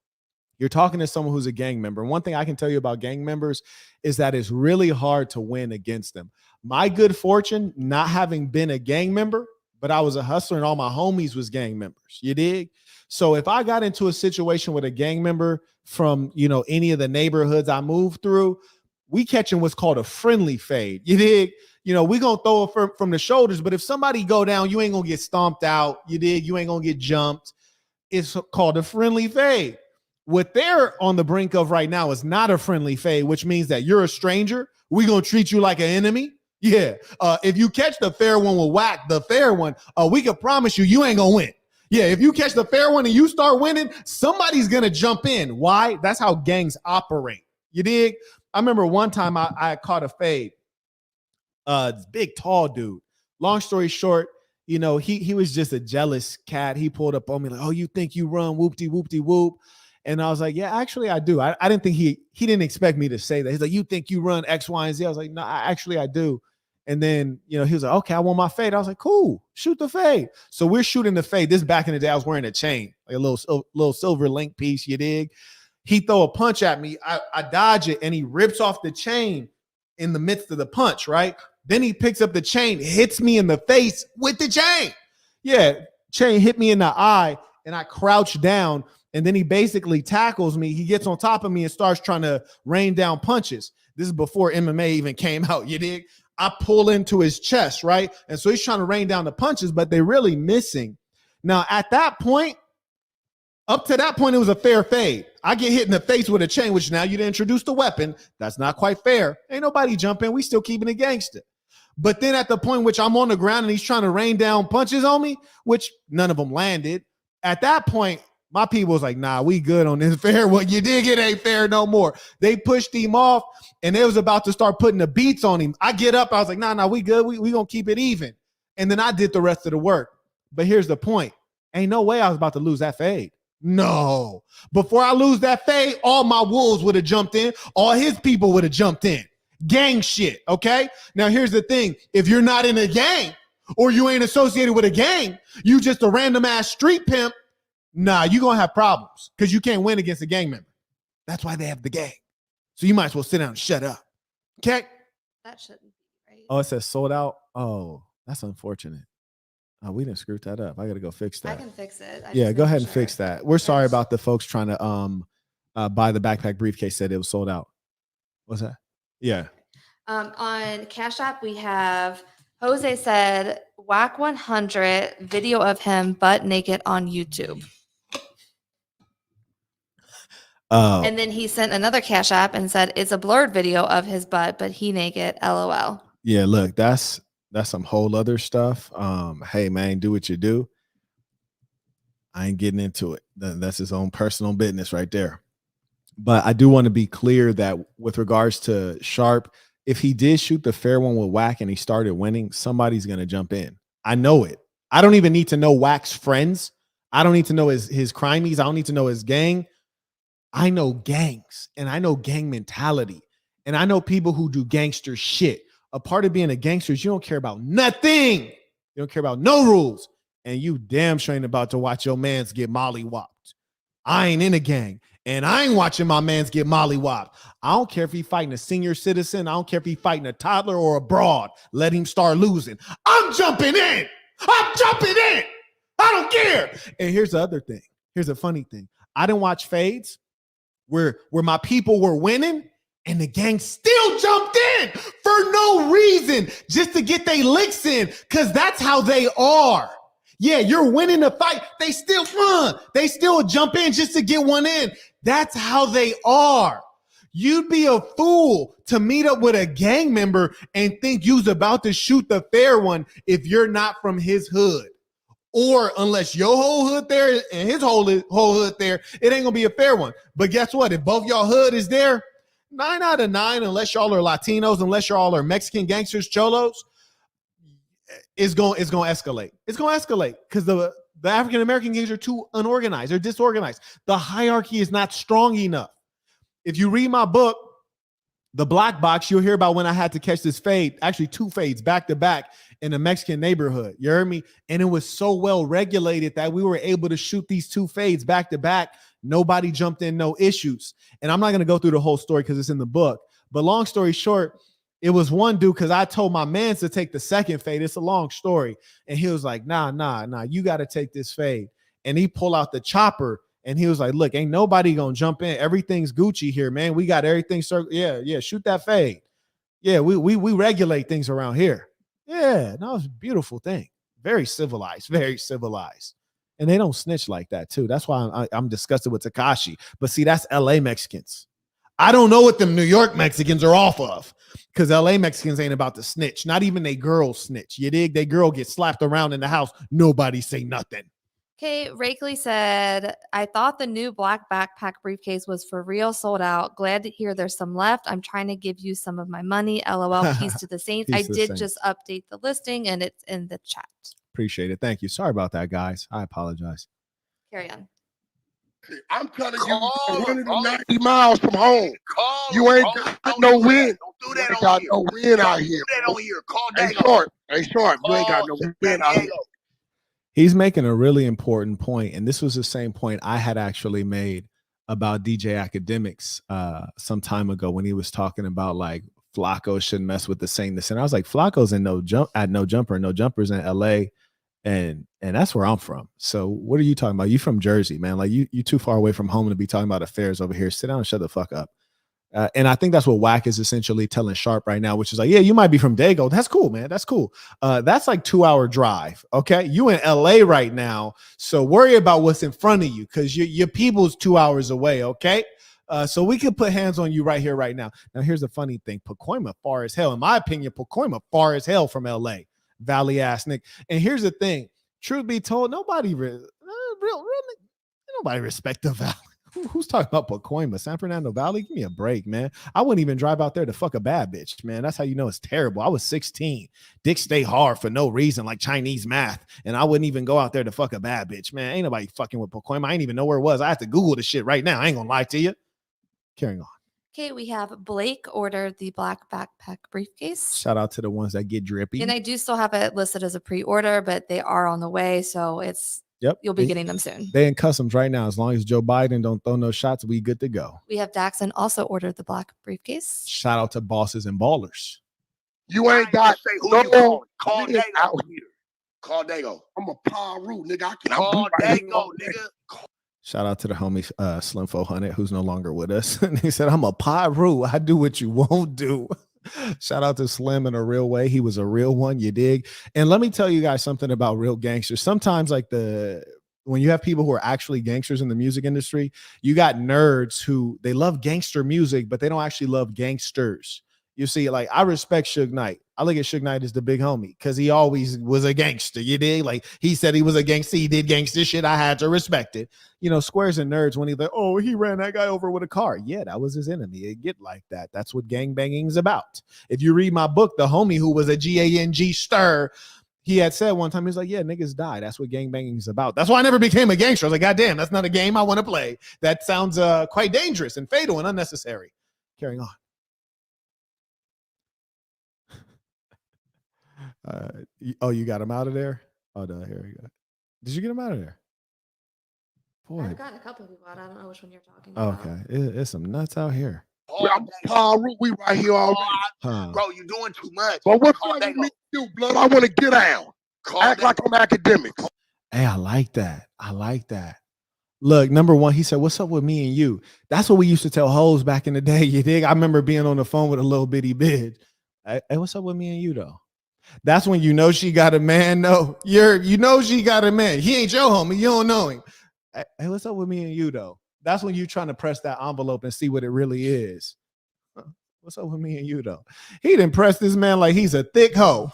you're talking to someone who's a gang member. And one thing I can tell you about gang members is that it's really hard to win against them. My good fortune, not having been a gang member, but I was a hustler and all my homies was gang members. You dig? So if I got into a situation with a gang member from, any of the neighborhoods I moved through, we catching what's called a friendly fade. You dig? We gonna throw it from the shoulders, but if somebody go down, you ain't gonna get stomped out. You dig? You ain't gonna get jumped. It's called a friendly fade. What they're on the brink of right now is not a friendly fade, which means that you're a stranger. We're gonna treat you like an enemy. Yeah. If you catch the fair one with Wack, the fair one, we can promise you ain't gonna win. Yeah, if you catch the fair one and you start winning, somebody's gonna jump in. Why? That's how gangs operate. You dig? I remember one time I caught a fade. This big, tall dude. Long story short, he was just a jealous cat. He pulled up on me like, "Oh, you think you run? Whoopty whoopty whoop." And I was like, "Yeah, actually I do." I didn't think he didn't expect me to say that. He's like, "You think you run X, Y, and Z?" I was like, "No, actually I do." And then, he was like, "Okay, I want my fade." I was like, "Cool, shoot the fade." So we're shooting the fade. This back in the day, I was wearing a chain, like a little silver link piece, you dig? He throw a punch at me. I dodge it, and he rips off the chain in the midst of the punch, right? Then he picks up the chain, hits me in the face with the chain. Yeah, chain hit me in the eye, and I crouch down, and then he basically tackles me. He gets on top of me and starts trying to rain down punches. This is before MMA even came out, you dig? I pull into his chest, right? And so he's trying to rain down the punches, but they're really missing. Now, at that point, up to that point, it was a fair fade. I get hit in the face with a chain, which now you introduced the weapon. That's not quite fair. Ain't nobody jumping. We still keeping it gangster. But then at the point which I'm on the ground and he's trying to rain down punches on me, which none of them landed. At that point, my people was like, "Nah, we good on this fair. What you did, it ain't fair no more." They pushed him off and they was about to start putting the beats on him. I get up. I was like, nah, we good. We gonna keep it even. And then I did the rest of the work. But here's the point. Ain't no way I was about to lose that fade. No. Before I lose that fade, all my wolves would have jumped in. All his people would have jumped in. Gang shit, okay? Now, here's the thing. If you're not in a gang or you ain't associated with a gang, you just a random ass street pimp, nah, you're going to have problems because you can't win against a gang member. That's why they have the gang. So you might as well sit down and shut up, okay? That shouldn't be right. Oh, it says sold out? Oh, that's unfortunate. Oh, we didn't screw that up. I got to go fix that. I can fix it. Yeah, go ahead and fix that. We're sorry about the folks trying to buy the backpack briefcase, said it was sold out. What's that? Yeah. On Cash App, we have Jose said, Wack 100 video of him butt naked on YouTube. And then he sent another Cash App and said, it's a blurred video of his butt, but he naked, LOL. Yeah, look, that's some whole other stuff. Hey, man, do what you do. I ain't getting into it. That's his own personal business right there. But I do want to be clear that with regards to Sharp, if he did shoot the fair one with Wack and he started winning, somebody's going to jump in. I know it. I don't even need to know Wack's friends. I don't need to know his crimies. I don't need to know his gang. I know gangs and I know gang mentality and I know people who do gangster shit. A part of being a gangster is you don't care about nothing. You don't care about no rules. And you damn sure ain't about to watch your mans get mollywopped. I ain't in a gang and I ain't watching my mans get mollywopped. I don't care if he fighting a senior citizen. I don't care if he fighting a toddler or a broad. Let him start losing. I'm jumping in. I'm jumping in. I don't care. And here's the other thing. Here's a funny thing. I didn't watch fades where my people were winning and the gang still jumped in for no reason, just to get their licks in, because that's how they are. Yeah, you're winning the fight. They still jump in just to get one in. That's how they are. You'd be a fool to meet up with a gang member and think you's about to shoot the fair one if you're not from his hood. Or unless your whole hood there and his whole hood there, it ain't gonna be a fair one. But guess what? If both y'all hood is there, 9 out of 9, unless y'all are Latinos, unless y'all are Mexican gangsters, cholos, it's gonna escalate. It's gonna escalate because the African American gangs are too unorganized. They're disorganized. The hierarchy is not strong enough. If you read my book, The black box, you'll hear about when I had to catch this fade, actually 2 fades back to back in a Mexican neighborhood. You heard me? And it was so well regulated that we were able to shoot these 2 fades back to back. Nobody jumped in, no issues. And I'm not going to go through the whole story because it's in the book. But long story short, it was one dude because I told my man to take the second fade. It's a long story. And he was like, nah, you got to take this fade. And he pulled out the chopper. And he was like, look, ain't nobody going to jump in. Everything's Gucci here, man. We got everything. Yeah, shoot that fade. Yeah, we regulate things around here. Yeah, no, it's a beautiful thing. Very civilized, very civilized. And they don't snitch like that, too. That's why I'm disgusted with Tekashi. But see, that's L.A. Mexicans. I don't know what them New York Mexicans are off of because L.A. Mexicans ain't about to snitch. Not even they girls snitch. You dig? They girl get slapped around in the house. Nobody say nothing. Okay, Rakeley said, I thought the new black backpack briefcase was for real, sold out. Glad to hear there's some left. I'm trying to give you some of my money. LOL, peace to the saints. I did just update the listing and it's in the chat. Appreciate it. Thank you. Sorry about that, guys. I apologize. Carry on. I'm telling you, 190 miles from home. You ain't got no win. Don't do You that ain't on got here. no win out here. Do that on here. Call Hey, Dago. short. You ain't got no win out here. He's making a really important point, and this was the same point I had actually made about DJ Academics some time ago when he was talking about like Flacco shouldn't mess with the Saints. And I was like, Flacco's in no jumper, no jumpers in LA, and that's where I'm from. So what are you talking about? You from Jersey, man? Like you too far away from home to be talking about affairs over here. Sit down and shut the fuck up. And I think that's what Wack is essentially telling Sharp right now, which is like, yeah, you might be from Dago. That's cool, man. That's cool. That's like 2-hour drive. Okay. You in LA right now. So worry about what's in front of you because your people's 2 hours away. Okay. So we can put hands on you right here, right now. Now, here's the funny thing. Pacoima far as hell. In my opinion, Pacoima far as hell from LA. Valley ass Nick. And here's the thing. Truth be told, nobody nobody respect the Valley. Who's talking about Pacoima? San Fernando Valley? Give me a break, man. I wouldn't even drive out there to fuck a bad bitch, man. That's how you know it's terrible. I was 16. Dick stay hard for no reason, like Chinese math. And I wouldn't even go out there to fuck a bad bitch, man. Ain't nobody fucking with Pacoima. I ain't even know where it was. I have to Google the shit right now. I ain't gonna lie to you. Carrying on. Okay, we have Blake ordered the black backpack briefcase. Shout out to the ones that get drippy. And I do still have it listed as a pre-order, but they are on the way. So you'll be getting them soon. They in customs right now. As long as Joe Biden don't throw no shots, we good to go. We have Daxon also ordered the black briefcase. Shout out to bosses and ballers. You ain't got say who you calling. Call Dago out here. Call Dago. I'm a Paru, nigga. I can Call Dago, nigga. Shout out to the homie Slim 400 who's no longer with us. And he said, I'm a Pyru. I do what you won't do. Shout out to Slim in a real way. He was a real one, you dig? And let me tell you guys something about real gangsters. Sometimes like when you have people who are actually gangsters in the music industry, you got nerds who they love gangster music, but they don't actually love gangsters. You see, like I respect Suge Knight. I look at Suge Knight as the big homie because he always was a gangster. You dig? Like he said he was a gangster. He did gangster shit. I had to respect it. You know, squares and nerds when he's like, oh, he ran that guy over with a car. Yeah, that was his enemy. It get like that. That's what gangbanging is about. If you read my book, the homie who was a gangster, he had said one time, he's like, yeah, niggas die. That's what gangbanging is about. That's why I never became a gangster. I was like, God damn, that's not a game I want to play. That sounds quite dangerous and fatal and unnecessary. Carrying on. You got him out of there? Oh, no, here we go. Did you get him out of there? Boy. I've gotten a couple of people out. I don't know which one you're talking about. Okay. It's some nuts out here. I'm Paru. We right here already. Bro, you're doing too much. But what's up with me, you, blood? I want to get down. Act like I'm academic. Hey, I like that. I like that. Look, number one, he said, what's up with me and you? That's what we used to tell hoes back in the day. You dig? I remember being on the phone with a little bitty bitch. Hey, what's up with me and you, though? That's when you know she got a man. No, you know she got a man. He ain't your homie. You don't know him. Hey, what's up with me and you, though? That's when you trying to press that envelope and see what it really is. What's up with me and you, though? He didn't press this man like he's a thick hoe.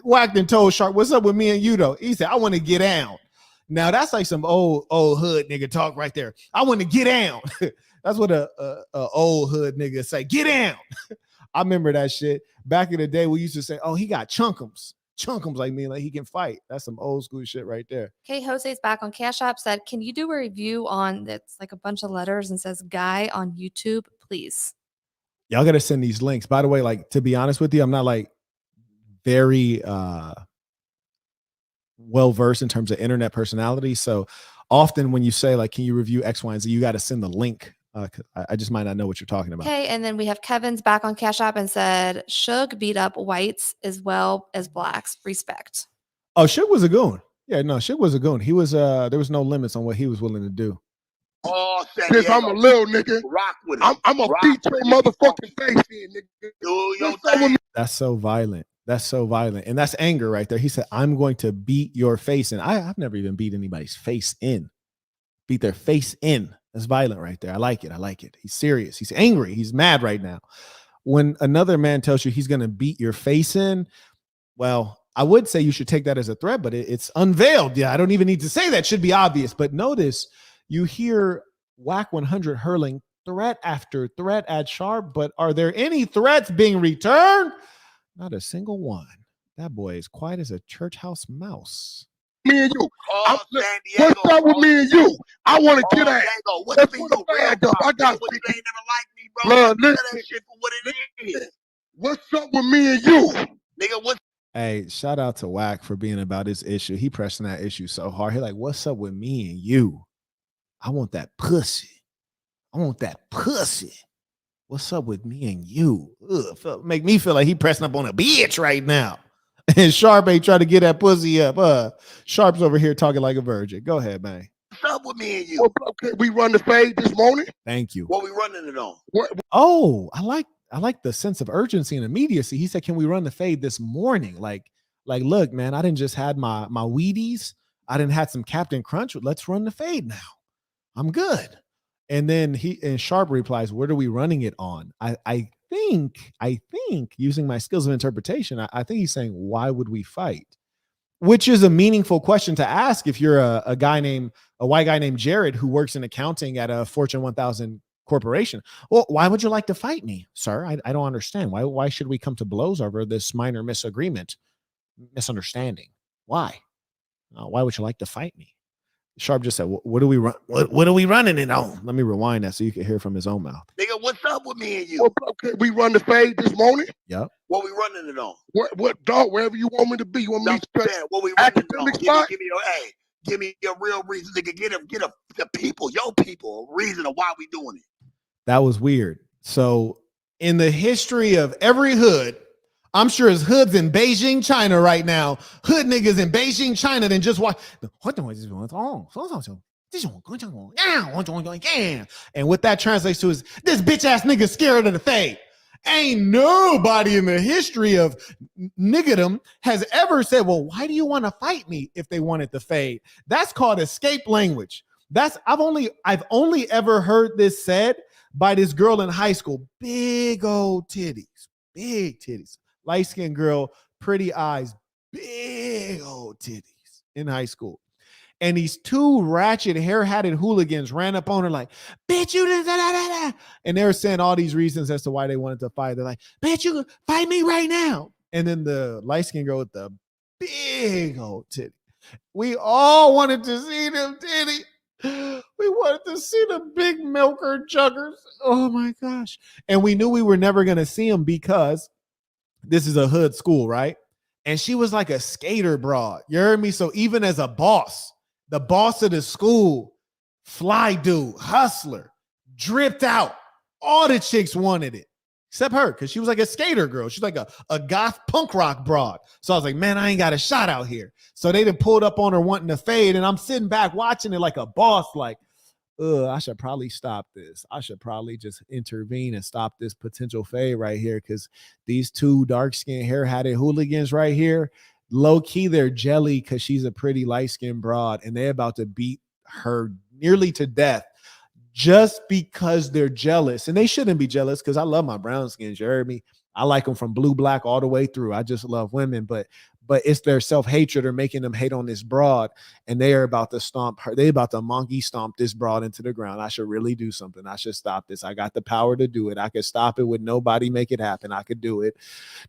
Whacked and told Sharp, what's up with me and you, though? He said, I want to get down. Now, that's like some old hood nigga talk right there. I want to get down. That's what a old hood nigga say. Get down. I remember that shit. Back in the day, we used to say, oh, he got chunkums. Chunkums like me, like he can fight. That's some old school shit right there. Okay, Jose's back on Cash App said, can you do a review on that's like a bunch of letters and says guy on YouTube, please? Y'all got to send these links. By the way, like, to be honest with you, I'm not like very well versed in terms of internet personality. So often when you say like, can you review X, Y, and Z, you got to send the link. I just might not know what you're talking about. Okay, and then we have Kevin's back on Cash App and said, Suge beat up whites as well as blacks. Respect. Oh, Suge was a goon. Yeah, no, Suge was a goon. He was there was no limits on what he was willing to do. Oh, Since I'm a little nigga, rock with it. I'm a beat your motherfucking face in, nigga. Do your What's up with thing. That's so violent. That's so violent. And that's anger right there. He said, I'm going to beat your face in. I've never even beat anybody's face in. Beat their face in. That's violent right there. I like it. I like it. He's serious. He's angry. He's mad right now. When another man tells you he's going to beat your face in, well, I would say you should take that as a threat, but it's unveiled. Yeah, I don't even need to say that. Should be obvious. But notice you hear Wack 100 hurling threat after threat at Sharp, but are there any threats being returned? Not a single one. That boy is quiet as a church house mouse. Me and you. Oh, San Diego. What's up with me and you? I want to get at. What's Let's the put a real flag up. I got what you ain't never liked me, bro. Blood, Look at listen. that shit for what it is. What's up with me and you? Nigga, what's Hey, shout out to Wack for being about his issue. He pressing that issue so hard. He like, what's up with me and you? I want that pussy. I want that pussy. What's up with me and you? Ugh, make me feel like he pressing up on a bitch right now. And Sharp ain't trying to get that pussy up. Sharp's over here talking like a virgin. Go ahead, man. what's up with me and you? Okay, we run the fade this morning. Thank you. What we running it on? Oh, I like the sense of urgency and immediacy. He said, can we run the fade this morning? Like, look, man, I didn't just had my Wheaties. I didn't had some Captain Crunch. Let's run the fade now. I'm good. And then Sharp replies, what are we running it on? I think using my skills of interpretation, I think he's saying, why would we fight? Which is a meaningful question to ask if you're a white guy named Jared who works in accounting at a Fortune 1000 corporation. Well, why would you like to fight me, sir? I don't understand. Why should we come to blows over this minor misunderstanding? Why? Why would you like to fight me? Sharp just said, what do we run? What are we running it on? Let me rewind that so you can hear from his own mouth. Nigga, what's up with me and you? Okay, we run the fade this morning. Yep. What we running it on? What dog? Wherever you want me to be. You want me to Saying, what we running it on? academic spot? Give me your real reason. Nigga, get the people, your people, a reason of why we doing it. That was weird. So in the history of every hood, I'm sure it's hoods in Beijing, China right now. Hood niggas in Beijing, China, then just watch. And what that translates to is this bitch ass nigga scared of the fade. Ain't nobody in the history of niggerdom has ever said, well, why do you want to fight me if they wanted to fade? That's called escape language. I've only ever heard this said by this girl in high school. Big old titties, big titties. Light-skinned girl, pretty eyes, big old titties in high school. And these two ratchet hair-hatted hooligans ran up on her like, bitch, you did da. And they were saying all these reasons as to why they wanted to fight. They're like, bitch, you fight me right now. And then the light-skinned girl with the big old titty. We all wanted to see them titty. We wanted to see the big milker juggers. Oh my gosh. And we knew we were never going to see them because this is a hood school, right? And she was like a skater broad. You heard me? So even as a boss, the boss of the school, fly dude, hustler, dripped out. All the chicks wanted it, except her, because she was like a skater girl. She's like a goth punk rock broad. So I was like, man, I ain't got a shot out here. So they done pulled up on her wanting to fade, and I'm sitting back watching it like a boss, like, I should probably stop this. I should probably just intervene and stop this potential fade right here, because these two dark-skinned, hair-hatted hooligans right here, low-key, they're jelly because she's a pretty light-skinned broad, and they're about to beat her nearly to death just because they're jealous. And they shouldn't be jealous because I love my brown skins. You heard me? I like them from blue, black, all the way through. I just love women, but it's their self-hatred or making them hate on this broad, and they are about to stomp her. They about to monkey stomp this broad into the ground. I should really do something. I should stop this. I got the power to do it. I could stop it with nobody make it happen. I could do it.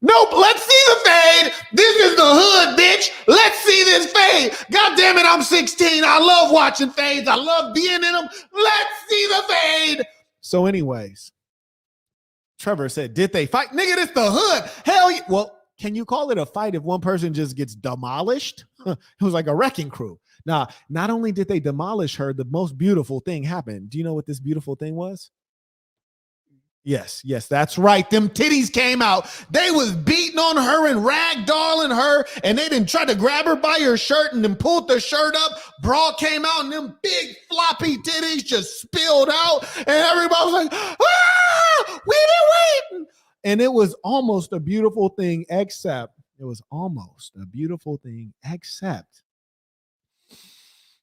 Nope. Let's see the fade. This is the hood, bitch. Let's see this fade. God damn it. I'm 16. I love watching fades. I love being in them. Let's see the fade. So anyways, Trevor said, did they fight? Nigga, this the hood. Hell yeah. Well, can you call it a fight if one person just gets demolished? It was like a wrecking crew. Now, not only did they demolish her, the most beautiful thing happened. Do you know what this beautiful thing was? Yes, that's right. Them titties came out. They was beating on her and ragdolling her, and they didn't try to grab her by her shirt and then pulled the shirt up. Bra came out, and them big floppy titties just spilled out, and everybody was like, ah, we been waiting. And it was almost a beautiful thing, except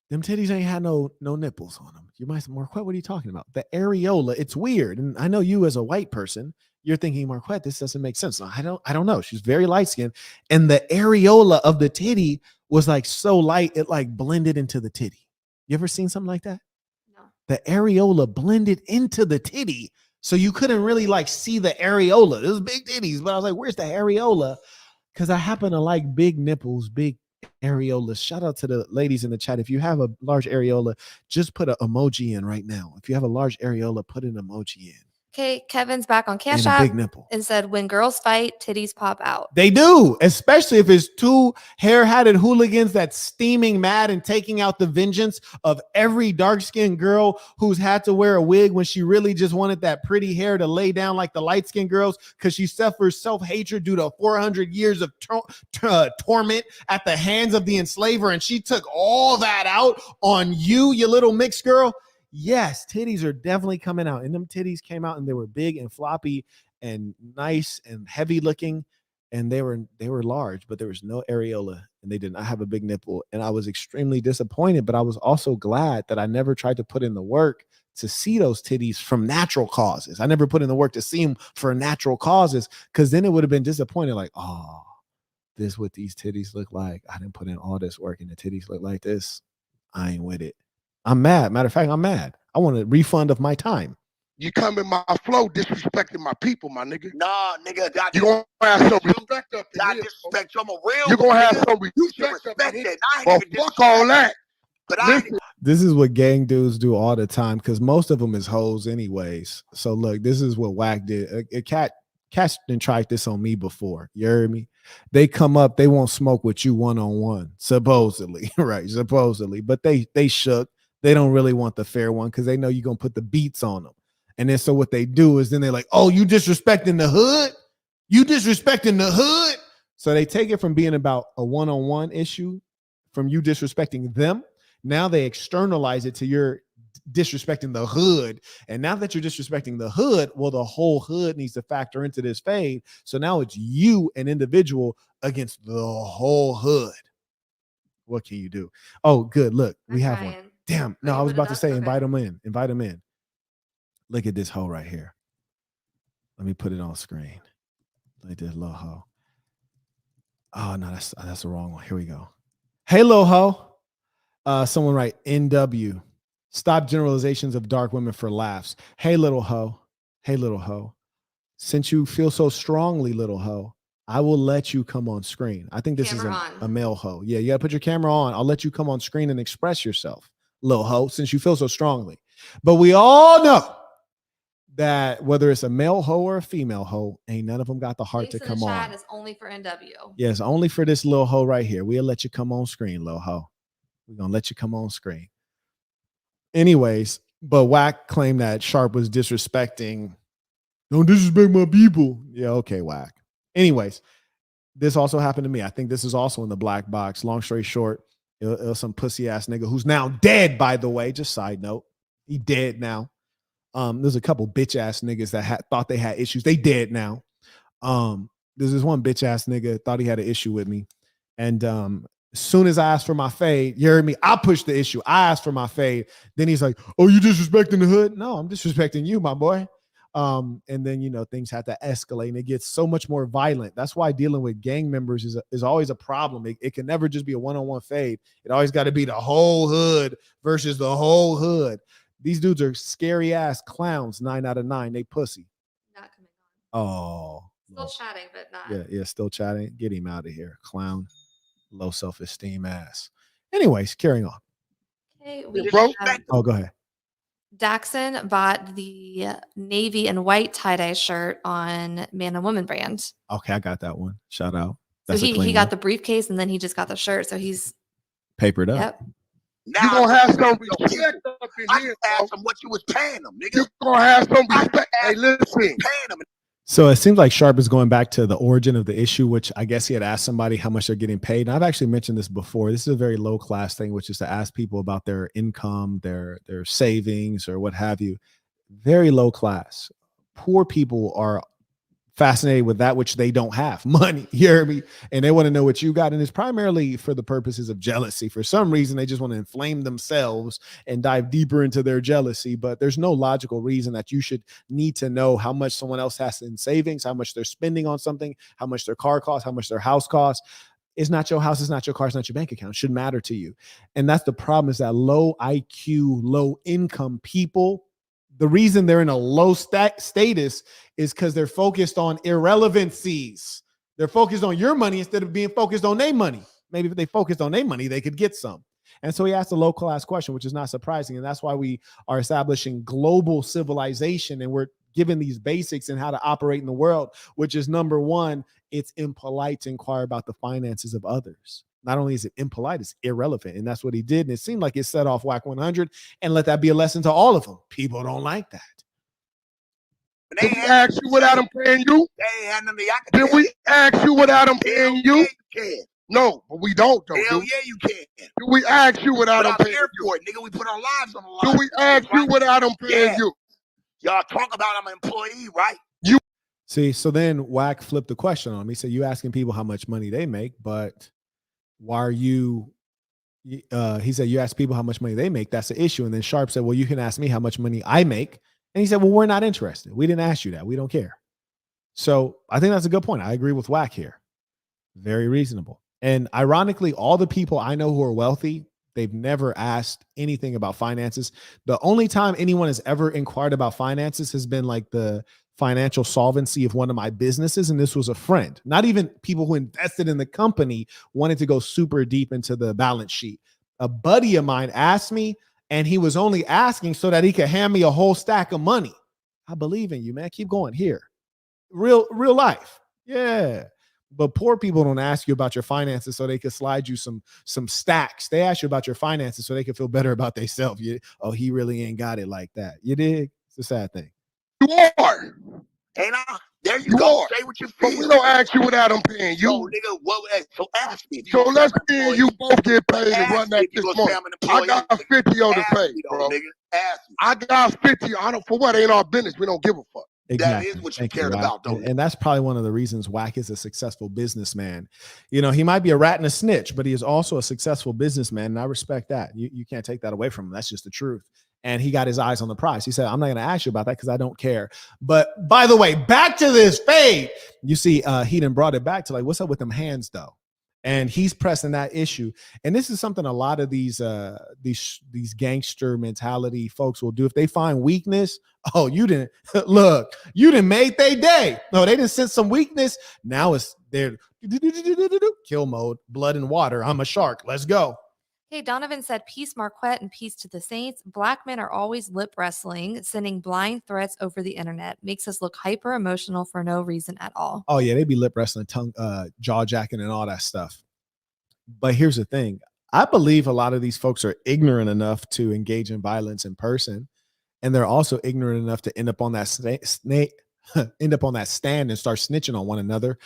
them titties ain't had no nipples on them. You might say, Marquette, what are you talking about? The areola, it's weird. And I know you as a white person, you're thinking, Marquette, this doesn't make sense. No, I don't know. She's very light skinned. And the areola of the titty was like so light, it like blended into the titty. You ever seen something like that? No. The areola blended into the titty. So you couldn't really like see the areola. It was big titties, but I was like, where's the areola? Because I happen to like big nipples, big areolas. Shout out to the ladies in the chat. If you have a large areola, just put an emoji in right now. If you have a large areola, put an emoji in. Okay, Kevin's back on Cash And a App big nipple. and said, when girls fight, titties pop out. They do, especially if it's two hair-hatted hooligans that's steaming mad and taking out the vengeance of every dark-skinned girl who's had to wear a wig when she really just wanted that pretty hair to lay down like the light-skinned girls because she suffers self-hatred due to 400 years of torment at the hands of the enslaver, and she took all that out on you little mixed girl. Yes, titties are definitely coming out, and them titties came out and they were big and floppy and nice and heavy looking, and they were large, but there was no areola and they did not have a big nipple. And I was extremely disappointed, but I was also glad that I never tried to put in the work to see those titties from natural causes. I never put in the work to see them for natural causes, because then it would have been disappointed, like, oh, this is what these titties look like. I didn't put in all this work and the titties look like this. I ain't with it. I'm mad. Matter of fact, I'm mad. I want a refund of my time. You come in my flow disrespecting my people, my nigga. Nah, nigga. You gonna have some respect up in I here. disrespect you. I'm a real You gonna have nigga. some You should respect up in respect here. that. I ain't Well, even fuck all that. But I ain't This is what gang dudes do all the time, because most of them is hoes anyways. So look, this is what Wack did. A cat done tried this on me before. You heard me? They come up, they won't smoke with you one-on-one, supposedly, right? Supposedly, but they shook. They don't really want the fair one because they know you're going to put the beats on them. And then so what they do is then they're like, oh, you disrespecting the hood? You disrespecting the hood? So they take it from being about a one-on-one issue, from you disrespecting them. Now they externalize it to your disrespecting the hood. And now that you're disrespecting the hood, well, the whole hood needs to factor into this fade. So now it's you, an individual, against the whole hood. What can you do? Oh, good. Look, we have one. Damn. No, I was about to say, invite them in. Invite them in. Look at this hoe right here. Let me put it on screen. Look at this little hoe. Oh, no, that's the wrong one. Here we go. Hey, little hoe. Someone write NW. Stop generalizations of dark women for laughs. Hey, little hoe. Hey, little hoe. Since you feel so strongly, little hoe, I will let you come on screen. I think this is a male hoe. Yeah, you got to put your camera on. I'll let you come on screen and express yourself, little hoe, since you feel so strongly. But we all know that whether it's a male hoe or a female hoe, ain't none of them got the heart to come on. It's only for NW. Yes, only for this little hoe right here. We'll let you come on screen, little hoe. We're going to let you come on screen. Anyways, but Wack claimed that Sharp was disrespecting. Don't disrespect my people. Yeah, okay, Wack. Anyways, this also happened to me. I think this is also in the black box. Long story short, it was some pussy ass nigga who's now dead, by the way. Just side note, he dead now. There's a couple bitch ass niggas that thought they had issues. They dead now. There's this one bitch ass nigga thought he had an issue with me, and as soon as I asked for my fade, you heard me, I pushed the issue. I asked for my fade. Then he's like, oh, you disrespecting the hood? No, I'm disrespecting you, my boy. And then, you know, things have to escalate and it gets so much more violent. That's why dealing with gang members is always a problem. It can never just be a one-on-one fade. It always got to be the whole hood versus the whole hood. These dudes are scary ass clowns. 9 out of 9. They pussy. Not coming on. Oh. Still chatting, but not. Yeah, still chatting. Get him out of here, clown. Low self-esteem ass. Anyways, carrying on. Okay, Bro. Oh, go ahead. Daxon bought the navy and white tie-dye shirt on Man and Woman brand. Okay, I got that one. Shout out. So That's a he clean got one. the briefcase and then he just got the shirt. So he's Papered up. Yep. Now You gonna have some your respect people. up in I here, just bro. asked them what you was paying them, nigga. You gonna have some I respect. Hey, listen. paying them. So it seems like Sharp is going back to the origin of the issue, which I guess he had asked somebody how much they're getting paid. And I've actually mentioned this before. This is a very low class thing, which is to ask people about their income, their savings, or what have you. Very low class. Poor people are fascinated with that which they don't have, money. You hear me? And they want to know what you got. And it's primarily for the purposes of jealousy. For some reason, they just want to inflame themselves and dive deeper into their jealousy. But there's no logical reason that you should need to know how much someone else has in savings, how much they're spending on something, how much their car costs, how much their house costs. It's not your house, it's not your car, it's not your bank account. It shouldn't matter to you. And that's the problem, is that low IQ, low income people, the reason they're in a low status is because they're focused on irrelevancies. They're focused on your money instead of being focused on their money. Maybe if they focused on their money, they could get some. And so he asked a low class question, which is not surprising. And that's why we are establishing global civilization. And we're given these basics in how to operate in the world, which is number one, it's impolite to inquire about the finances of others. Not only is it impolite, it's irrelevant. And that's what he did. And it seemed like it set off Wack 100, and let that be a lesson to all of them. People don't like that. Did we ask you without them paying you? Did we ask you without them paying you? No, but we don't, though. Hell yeah, you can. Do we ask you without them paying you? For it, nigga. We put our lives on the line. Do we ask you without them paying you? Y'all talk about I'm an employee, right? See, so then Wack flipped the question on me. He said, you asking people how much money they make, but why are you, he said, you ask people how much money they make. That's the issue. And then Sharp said, well, you can ask me how much money I make. And he said, well, we're not interested. We didn't ask you that. We don't care. So I think that's a good point. I agree with Wack here. Very reasonable. And ironically, all the people I know who are wealthy, they've never asked anything about finances. The only time anyone has ever inquired about finances has been like the financial solvency of one of my businesses. And this was a friend, not even people who invested in the company wanted to go super deep into the balance sheet. A buddy of mine asked me, and he was only asking so that he could hand me a whole stack of money. I believe in you, man. Keep going here. Real life. Yeah. But poor people don't ask you about your finances so they can slide you some stacks. They ask you about your finances so they can feel better about themselves. Oh, he really ain't got it like that. You dig? It's a sad thing. You are. Ain't I? There you go. Say what you feel. But we don't ask you without them paying you. So, nigga, so ask me. So let's me and you both get paid and run that this morning. I got 50 on the pay, bro. I got 50. I don't, for what? Ain't our business. We don't give a fuck. Exactly. That is what you cared about, though. And that's probably one of the reasons Wack is a successful businessman. You know, he might be a rat and a snitch, but he is also a successful businessman. And I respect that. You can't take that away from him. That's just the truth. And he got his eyes on the prize. He said, I'm not going to ask you about that because I don't care. But by the way, back to this fade. You see, he done brought it back to like, what's up with them hands though? And he's pressing that issue. And this is something a lot of these gangster mentality folks will do. If they find weakness, oh, you didn't look, you didn't make their day. No, they didn't sense some weakness. Now it's their kill mode, blood and water. I'm a shark. Let's go. Hey, Donovan said, peace, Marquette, and peace to the saints. Black men are always lip wrestling, sending blind threats over the internet. Makes us look hyper emotional for no reason at all. Oh, yeah, they be lip wrestling, tongue, jaw jacking, and all that stuff. But here's the thing. I believe a lot of these folks are ignorant enough to engage in violence in person. And they're also ignorant enough to end up on that stand and start snitching on one another,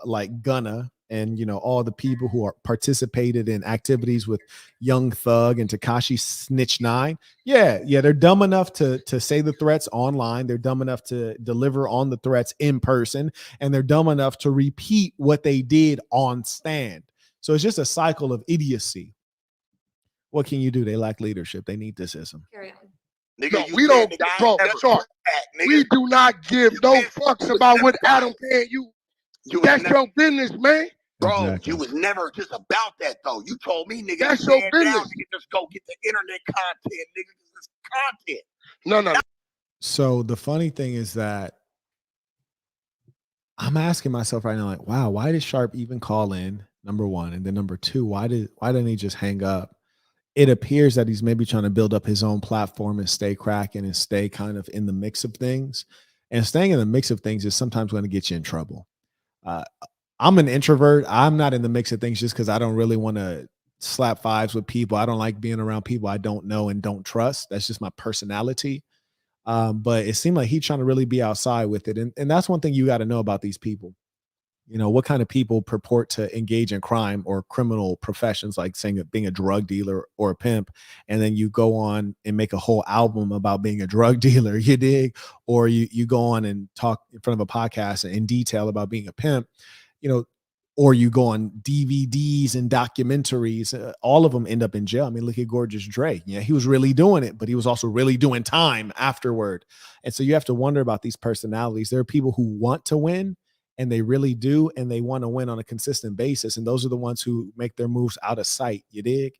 like Gunna and, you know, all the people who are participated in activities with Young Thug and Tekashi Snitch 9. Yeah, they're dumb enough to say the threats online. They're dumb enough to deliver on the threats in person, and they're dumb enough to repeat what they did on stand. So it's just a cycle of idiocy. What can you do? They lack leadership. They need decision. Carry on. Nigga, no, we don't, bro, that's all. We do not give no fucks about what Adam paying you. That's your business, man. Bro, Exactly. you was never just about that, though. You told me, nigga, that's your business. Down, nigga, just go get the internet content, nigga. This is content. No. So the funny thing is that I'm asking myself right now, like, wow, why did Sharp even call in? Number one. And then number two, why didn't he just hang up? it appears that he's maybe trying to build up his own platform and stay cracking and stay kind of in the mix of things. And staying in the mix of things is sometimes going to get you in trouble. I'm an introvert. I'm not in the mix of things just because I don't really want to slap fives with people. I don't like being around people I don't know and don't trust. That's just my personality. But it seemed like he's trying to really be outside with it. And that's one thing you got to know about these people. You know, what kind of people purport to engage in crime or criminal professions, like saying being a drug dealer or a pimp, and then you go on and make a whole album about being a drug dealer, you dig? Or you go on and talk in front of a podcast in detail about being a pimp, you know, or you go on DVDs and documentaries. All of them end up in jail. I mean, look at Gorgeous Dre. Yeah, he was really doing it, but he was also really doing time afterward. And so you have to wonder about these personalities. There are people who want to win, and they really do, and they want to win on a consistent basis. And those are the ones who make their moves out of sight, you dig?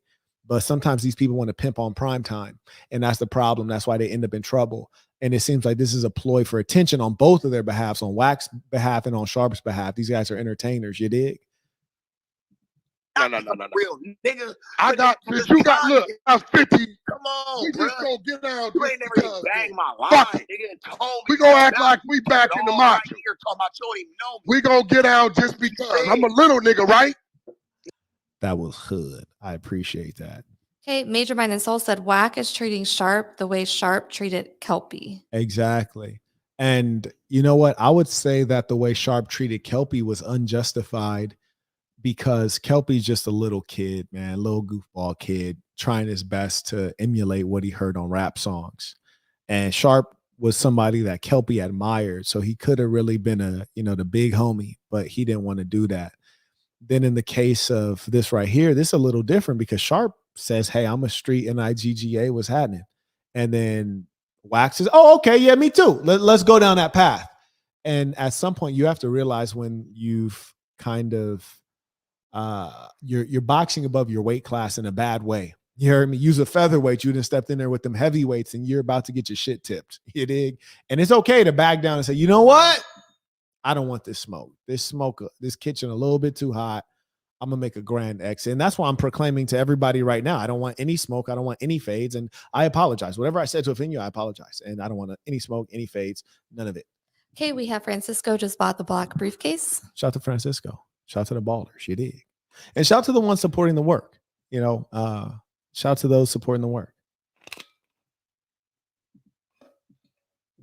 But sometimes these people want to pimp on prime time, and that's the problem. That's why they end up in trouble. And it seems like this is a ploy for attention on both of their behalves, on Wack's behalf and on Sharp's behalf. These guys are entertainers, you dig? No. Real nigga. I got this. You got, look, I was 50. Come on, We bro. just gonna get down. You ain't never even banged my line, Fuck it. nigga. And told me We gonna act now like we back in the all macho. right here talking about you don't even know me. We gonna get out just because. I'm a little nigga, right? That was hood. I appreciate that. Okay, Major Mind and Soul said Wack is treating Sharp the way Sharp treated Kelpie. Exactly. And you know what? I would say that the way Sharp treated Kelpie was unjustified, because Kelpie's just a little kid, man, little goofball kid trying his best to emulate what he heard on rap songs. And Sharp was somebody that Kelpie admired. So he could have really been the big homie, but he didn't want to do that. Then in the case of this right here, this is a little different because Sharp says, hey, I'm a street NIGGA, what's happening? And then Wack says, oh, okay, yeah, me too. Let's go down that path. And at some point you have to realize when you've kind of you're boxing above your weight class in a bad way. You heard me? Use a featherweight. You done stepped in there with them heavyweights and you're about to get your shit tipped. You dig? And it's okay to back down and say, you know what? I don't want this smoke. This kitchen a little bit too hot. I'm gonna make a grand exit. And that's why I'm proclaiming to everybody right now, I don't want any smoke. I don't want any fades. And I apologize. Whatever I said to offend you, I apologize. And I don't want any smoke, any fades, none of it. Okay, we have Francisco just bought the black briefcase. Shout out to Francisco. Shout out to the ballers. You dig? And shout out to the ones supporting the work. Shout out to those supporting the work.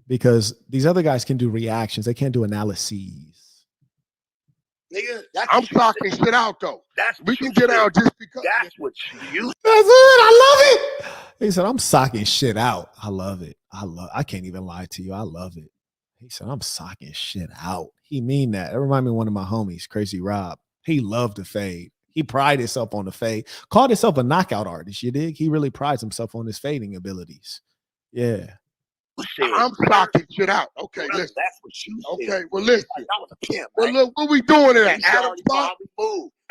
Because these other guys can do reactions. They can't do analyses. Nigga, I'm stocking shit out though. We can get out just because. That's what you. That's it. I love it. He said, I'm socking shit out. I love it. I can't even lie to you. I love it. He said, I'm socking shit out. He mean that. It reminded me of one of my homies, Crazy Rob. He loved the fade. He prided himself on the fade. Called himself a knockout artist. You dig? He really prides himself on his fading abilities. Yeah. I'm stocking shit out. Okay, listen. That's what you said. Okay, well, listen. That was a pimp, Well, right? look, what we doing in Adam spot?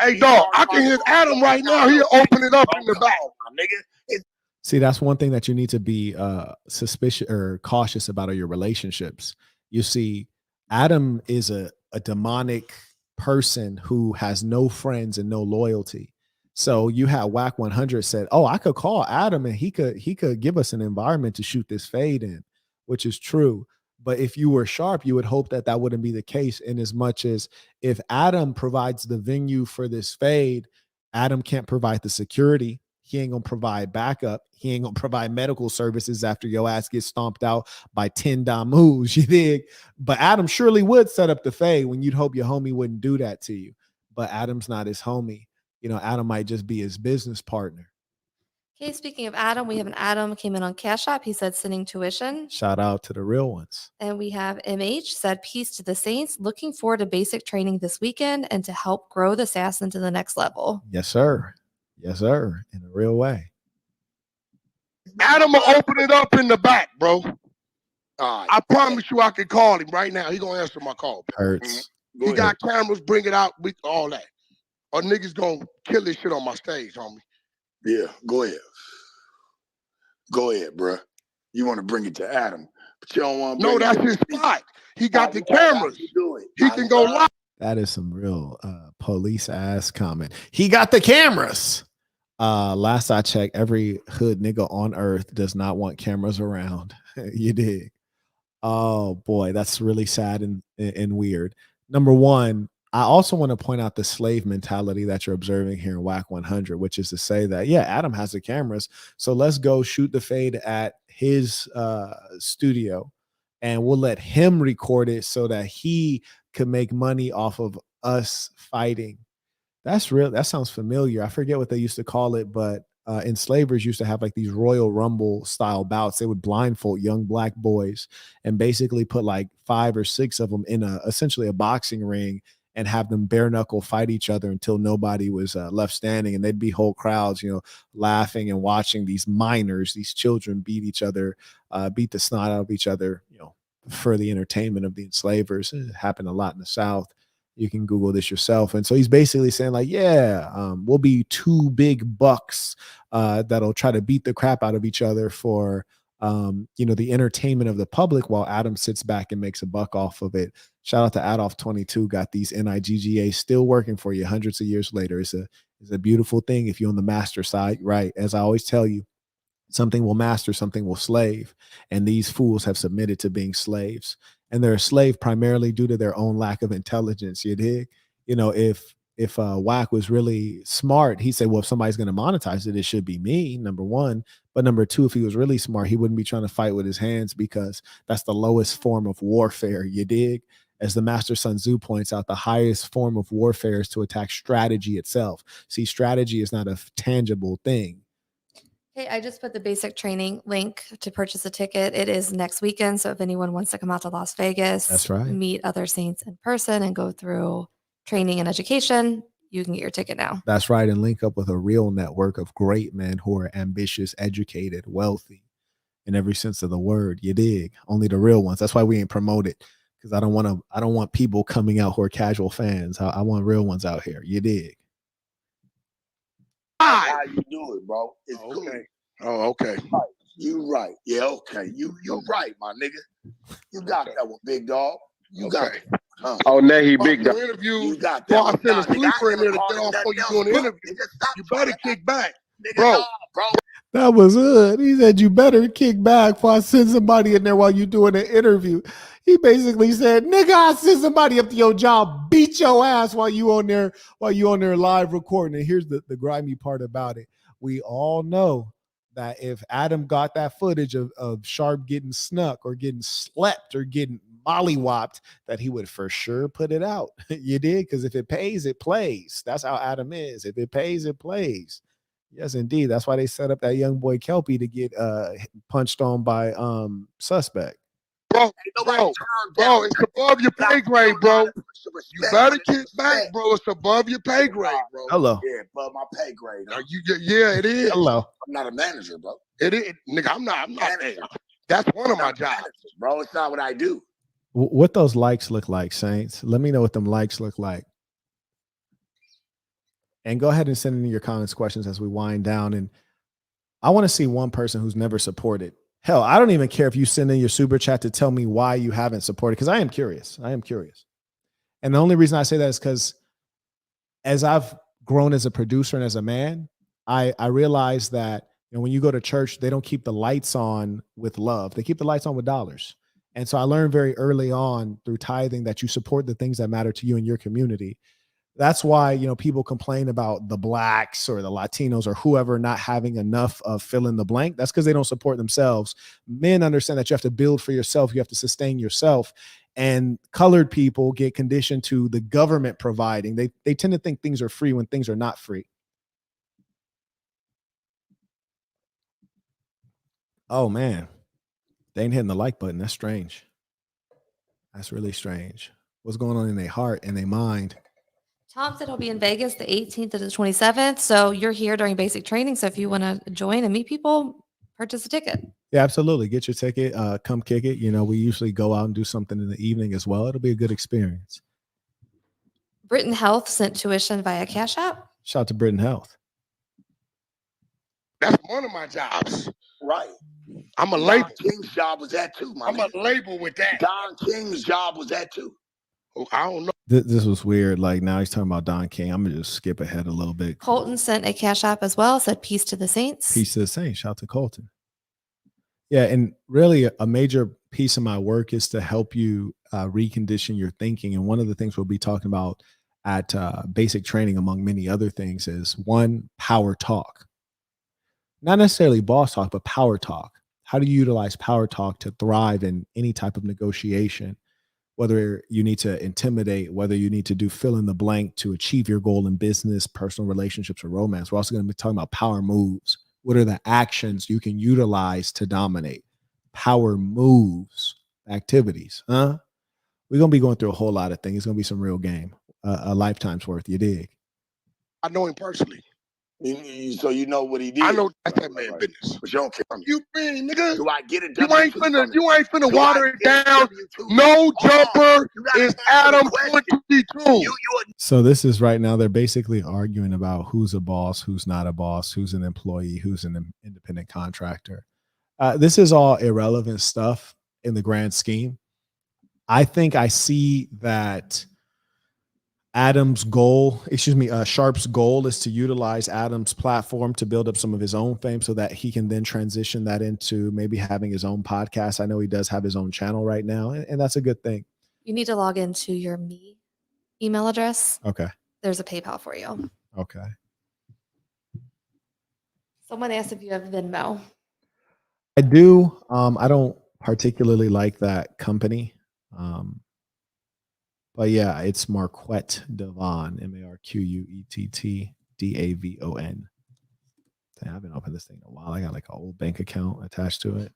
Hey, dog, I can hear Adam right now. He'll open it up in the back. Nigga. See, that's one thing that you need to be suspicious or cautious about, are your relationships. You see, Adam is a demonic person who has no friends and no loyalty. So you had Wack 100 said, oh, I could call Adam and he could give us an environment to shoot this fade in, which is true. But if you were Sharp, you would hope that that wouldn't be the case, in as much as if Adam provides the venue for this fade, Adam can't provide the security. He ain't gonna provide backup. He ain't gonna provide medical services after your ass gets stomped out by 10 Damus, you dig? But Adam surely would set up the fade when you'd hope your homie wouldn't do that to you. But Adam's not his homie. Adam might just be his business partner. Okay, speaking of Adam, we have an Adam came in on Cash App. He said sending tuition. Shout out to the real ones. And we have MH said peace to the Saints. Looking forward to basic training this weekend and to help grow the assassin to the next level. Yes, sir. Yes, sir. In a real way. Adam will open it up in the back, bro. I promise you I can call him right now. He gonna answer my call. Hurts. He got cameras, bring it out, all that. Or niggas gonna kill this shit on my stage, homie. Yeah, go ahead. Go ahead, bro. You want to bring it to Adam, but you don't want to. No, that's his spot. He got the cameras. He can go live. That is some real police ass comment. He got the cameras. Last I checked, every hood nigga on earth does not want cameras around. You dig? Oh boy, that's really sad and weird. Number one, I also want to point out the slave mentality that you're observing here in Whack 100, which is to say that yeah, Adam has the cameras, so let's go shoot the fade at his studio, and we'll let him record it so that he could make money off of us fighting. That's real. That sounds familiar. I forget what they used to call it, but enslavers used to have like these Royal Rumble style bouts. They would blindfold young black boys and basically put like 5 or 6 of them in essentially a boxing ring and have them bare knuckle fight each other until nobody was left standing. And they'd be whole crowds, laughing and watching these minors, these children beat each other, beat the snot out of each other, for the entertainment of the enslavers. It happened a lot in the South. You can Google this yourself. And so he's basically saying like, yeah, we'll be 2 big bucks that'll try to beat the crap out of each other for, the entertainment of the public while Adam sits back and makes a buck off of it. Shout out to Adolf22, got these NIGGA still working for you hundreds of years later. It's a beautiful thing if you're on the master side, right? As I always tell you, something will master, something will slave. And these fools have submitted to being slaves. And they're a slave primarily due to their own lack of intelligence. You dig? If Wack was really smart, he'd say, well, if somebody's going to monetize it, it should be me, number one. But number two, if he was really smart, he wouldn't be trying to fight with his hands, because that's the lowest form of warfare. You dig? As the master Sun Tzu points out, the highest form of warfare is to attack strategy itself. See, strategy is not a tangible thing. Hey, I just put the basic training link to purchase a ticket. It is next weekend. So if anyone wants to come out to Las Vegas, That's right, meet other saints in person and go through training and education, you can get your ticket now. That's right. And link up with a real network of great men who are ambitious, educated, wealthy in every sense of the word. You dig? Only the real ones. That's why we ain't promote it, because I don't want people coming out who are casual fans. I want real ones out here. You dig? How you do it, bro? It's Okay. cool. Oh, okay. Right. You right. Yeah, okay. You're right, my nigga. You got that one, big dog. You got it. Oh, now he big dog. Interview. You got So that I one. send a sleeper in there to get off before you do an interview. You better kick back, bro. That was good. He said, you better kick back before I send somebody in there while you're doing an interview. He basically said, nigga, I send somebody up to your job, beat your ass while you on there live recording. And here's the grimy part about it. We all know that if Adam got that footage of Sharp getting snuck or getting slept or getting mollywopped, that he would for sure put it out. You did? Because if it pays, it plays. That's how Adam is. If it pays, it plays. Yes, indeed. That's why they set up that young boy Kelpie to get punched on by suspect. Bro, it's above your pay grade, bro. You better kick back, bro. It's above your pay grade, bro. Hello. Yeah, above my pay grade. Huh? Yeah, it is. Hello. I'm not a manager, bro. It is, nigga. I'm not. That's one of my jobs, bro. It's not what I do. What those likes look like, Saints? Let me know what them likes look like. And go ahead and send in your comments, questions as we wind down. And I want to see one person who's never supported. Hell, I don't even care if you send in your super chat to tell me why you haven't supported, because I am curious. And the only reason I say that is because as I've grown as a producer and as a man, I realize that when you go to church, they don't keep the lights on with love. They keep the lights on with dollars. And so I learned very early on through tithing that you support the things that matter to you and your community. That's why, people complain about the blacks or the Latinos or whoever not having enough of fill in the blank. That's because they don't support themselves. Men understand that you have to build for yourself. You have to sustain yourself. And colored people get conditioned to the government providing. They tend to think things are free when things are not free. Oh, man. They ain't hitting the like button. That's strange. That's really strange. What's going on in their heart and their mind? Tom said he'll be in Vegas the 18th to the 27th. So you're here during basic training. So if you want to join and meet people, purchase a ticket. Yeah, absolutely. Get your ticket. Come kick it. We usually go out and do something in the evening as well. It'll be a good experience. Britain Health sent tuition via Cash App. Shout out to Britain Health. That's one of my jobs. Right. I'm a label. King's job was that too, my I'm a label with that. Don King's job was that too. I don't know. This was weird. Like now he's talking about Don King. I'm gonna just skip ahead a little bit. Colton sent a Cash App as well, said peace to the saints. Peace to the saints. Shout to Colton. Yeah, and really a major piece of my work is to help you recondition your thinking. And one of the things we'll be talking about at basic training, among many other things, is one, power talk. Not necessarily boss talk, but power talk. How do you utilize power talk to thrive in any type of negotiation? Whether you need to intimidate, whether you need to do fill in the blank to achieve your goal in business, personal relationships, or romance. We're also going to be talking about power moves. What are the actions you can utilize to dominate? Power moves, activities, huh? We're going to be going through a whole lot of things. It's going to be some real game, a lifetime's worth, you dig? I know him personally. So you know what he did. I know that's that man business. But you don't care. You mean, nigga? Do I get it? You ain't finna water it down. No jumper is Adam 22. So this is right now, they're basically arguing about who's a boss, who's not a boss, who's an employee, who's an independent contractor. This is all irrelevant stuff in the grand scheme. I think I see that Sharp's goal is to utilize Adam's platform to build up some of his own fame so that he can then transition that into maybe having his own podcast. I know he does have his own channel right now, and that's a good thing. You need to log into your me email address. Okay. There's a PayPal for you. Okay. Someone asked if you have Venmo. I do. I don't particularly like that company. But yeah, it's Marquette Devon, MarquettDavon. I haven't opened this thing in a while. I got like an old bank account attached to it.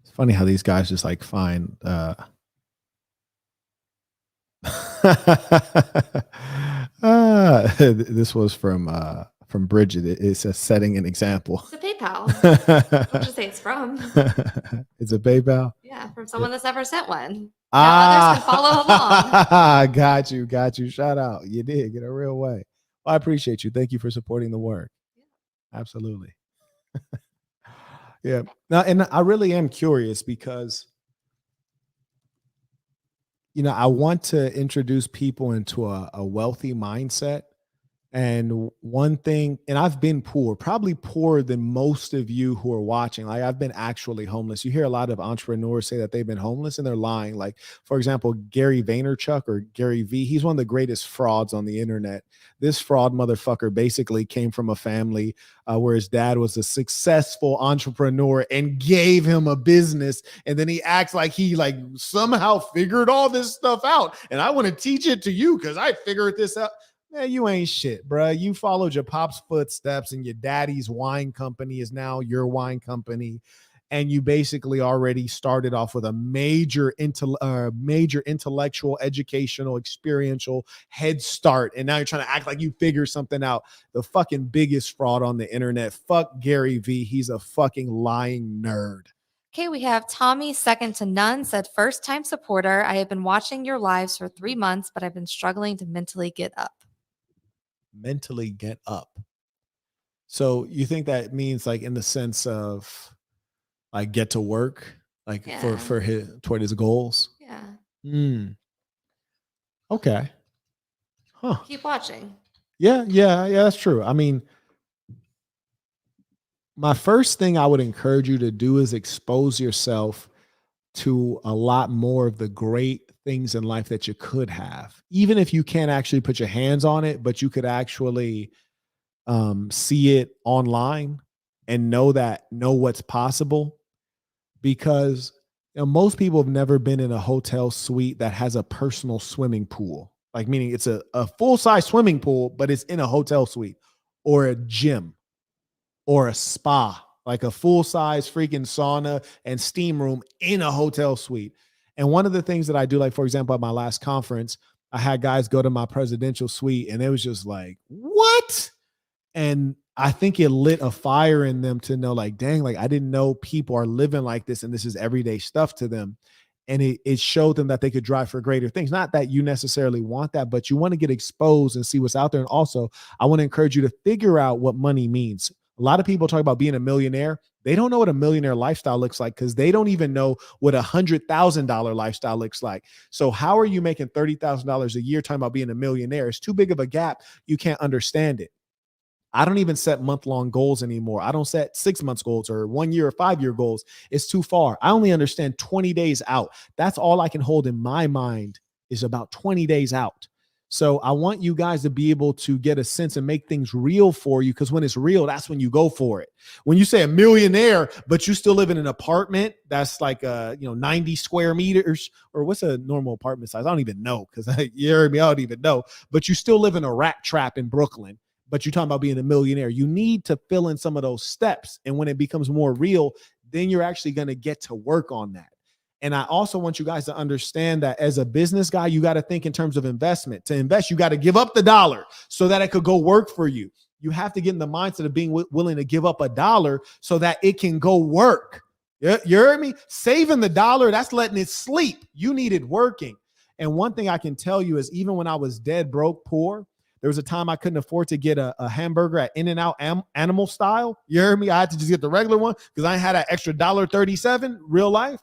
It's funny how these guys just like find this was from Bridget. It says setting an example. It's a PayPal. Don't just say it's from. It's a PayPal? Yeah, from someone that's never sent one. Now others can follow along. Got you. Shout out. You did get a real way. Well, I appreciate you. Thank you for supporting the work. Yeah. Absolutely. Yeah. Now, and I really am curious because, you know, I want to introduce people into a wealthy mindset. And one thing, and I've been poor, probably poorer than most of you who are watching. Like I've been actually homeless. You hear a lot of entrepreneurs say that they've been homeless and they're lying. Like, for example, Gary Vaynerchuk or Gary V, he's one of the greatest frauds on the internet. This fraud motherfucker basically came from a family where his dad was a successful entrepreneur and gave him a business. And then he acts like he like somehow figured all this stuff out. And I want to teach it to you because I figured this out. Man, you ain't shit, bro. You followed your pop's footsteps and your daddy's wine company is now your wine company. And you basically already started off with a major intellectual, educational, experiential head start. And now you're trying to act like you figured something out. The fucking biggest fraud on the internet. Fuck Gary V. He's a fucking lying nerd. Okay, we have Tommy, second to none, said first time supporter. I have been watching your lives for 3 months, but I've been struggling to mentally get up. Mentally get up. So you think that means like in the sense of like get to work, like for his toward his goals? Yeah. Okay. Huh. Keep watching. Yeah, that's true. I mean, my first thing I would encourage you to do is expose yourself to a lot more of the great things in life that you could have, even if you can't actually put your hands on it, but you could actually see it online and know what's possible. Because you know, most people have never been in a hotel suite that has a personal swimming pool, like meaning it's a full-size swimming pool, but it's in a hotel suite, or a gym or a spa, like a full-size freaking sauna and steam room in a hotel suite. And one of the things that I do, like, for example, at my last conference, I had guys go to my presidential suite and it was just like, what? And I think it lit a fire in them to know like, dang, like I didn't know people are living like this and this is everyday stuff to them. And it showed them that they could drive for greater things. Not that you necessarily want that, but you want to get exposed and see what's out there. And also I want to encourage you to figure out what money means. A lot of people talk about being a millionaire. They don't know what a millionaire lifestyle looks like because they don't even know what $100,000 lifestyle looks like. So how are you making $30,000 a year talking about being a millionaire? It's too big of a gap. You can't understand it. I don't even set month-long goals anymore. I don't set 6 months goals or 1 year or 5 year goals. It's too far. I only understand 20 days out. That's all I can hold in my mind is about 20 days out. So I want you guys to be able to get a sense and make things real for you, because when it's real, that's when you go for it. When you say a millionaire, but you still live in an apartment that's like 90 square meters, or what's a normal apartment size? I don't even know, because you heard me, I don't even know. But you still live in a rat trap in Brooklyn, but you're talking about being a millionaire. You need to fill in some of those steps. And when it becomes more real, then you're actually going to get to work on that. And I also want you guys to understand that as a business guy, you got to think in terms of investment. To invest, you got to give up the dollar so that it could go work for you. You have to get in the mindset of being willing to give up a dollar so that it can go work. You heard me? Saving the dollar, that's letting it sleep. You need it working. And one thing I can tell you is, even when I was dead broke, poor, there was a time I couldn't afford to get a hamburger at In-N-Out animal style. You heard me? I had to just get the regular one because I had that extra $1.37 real life.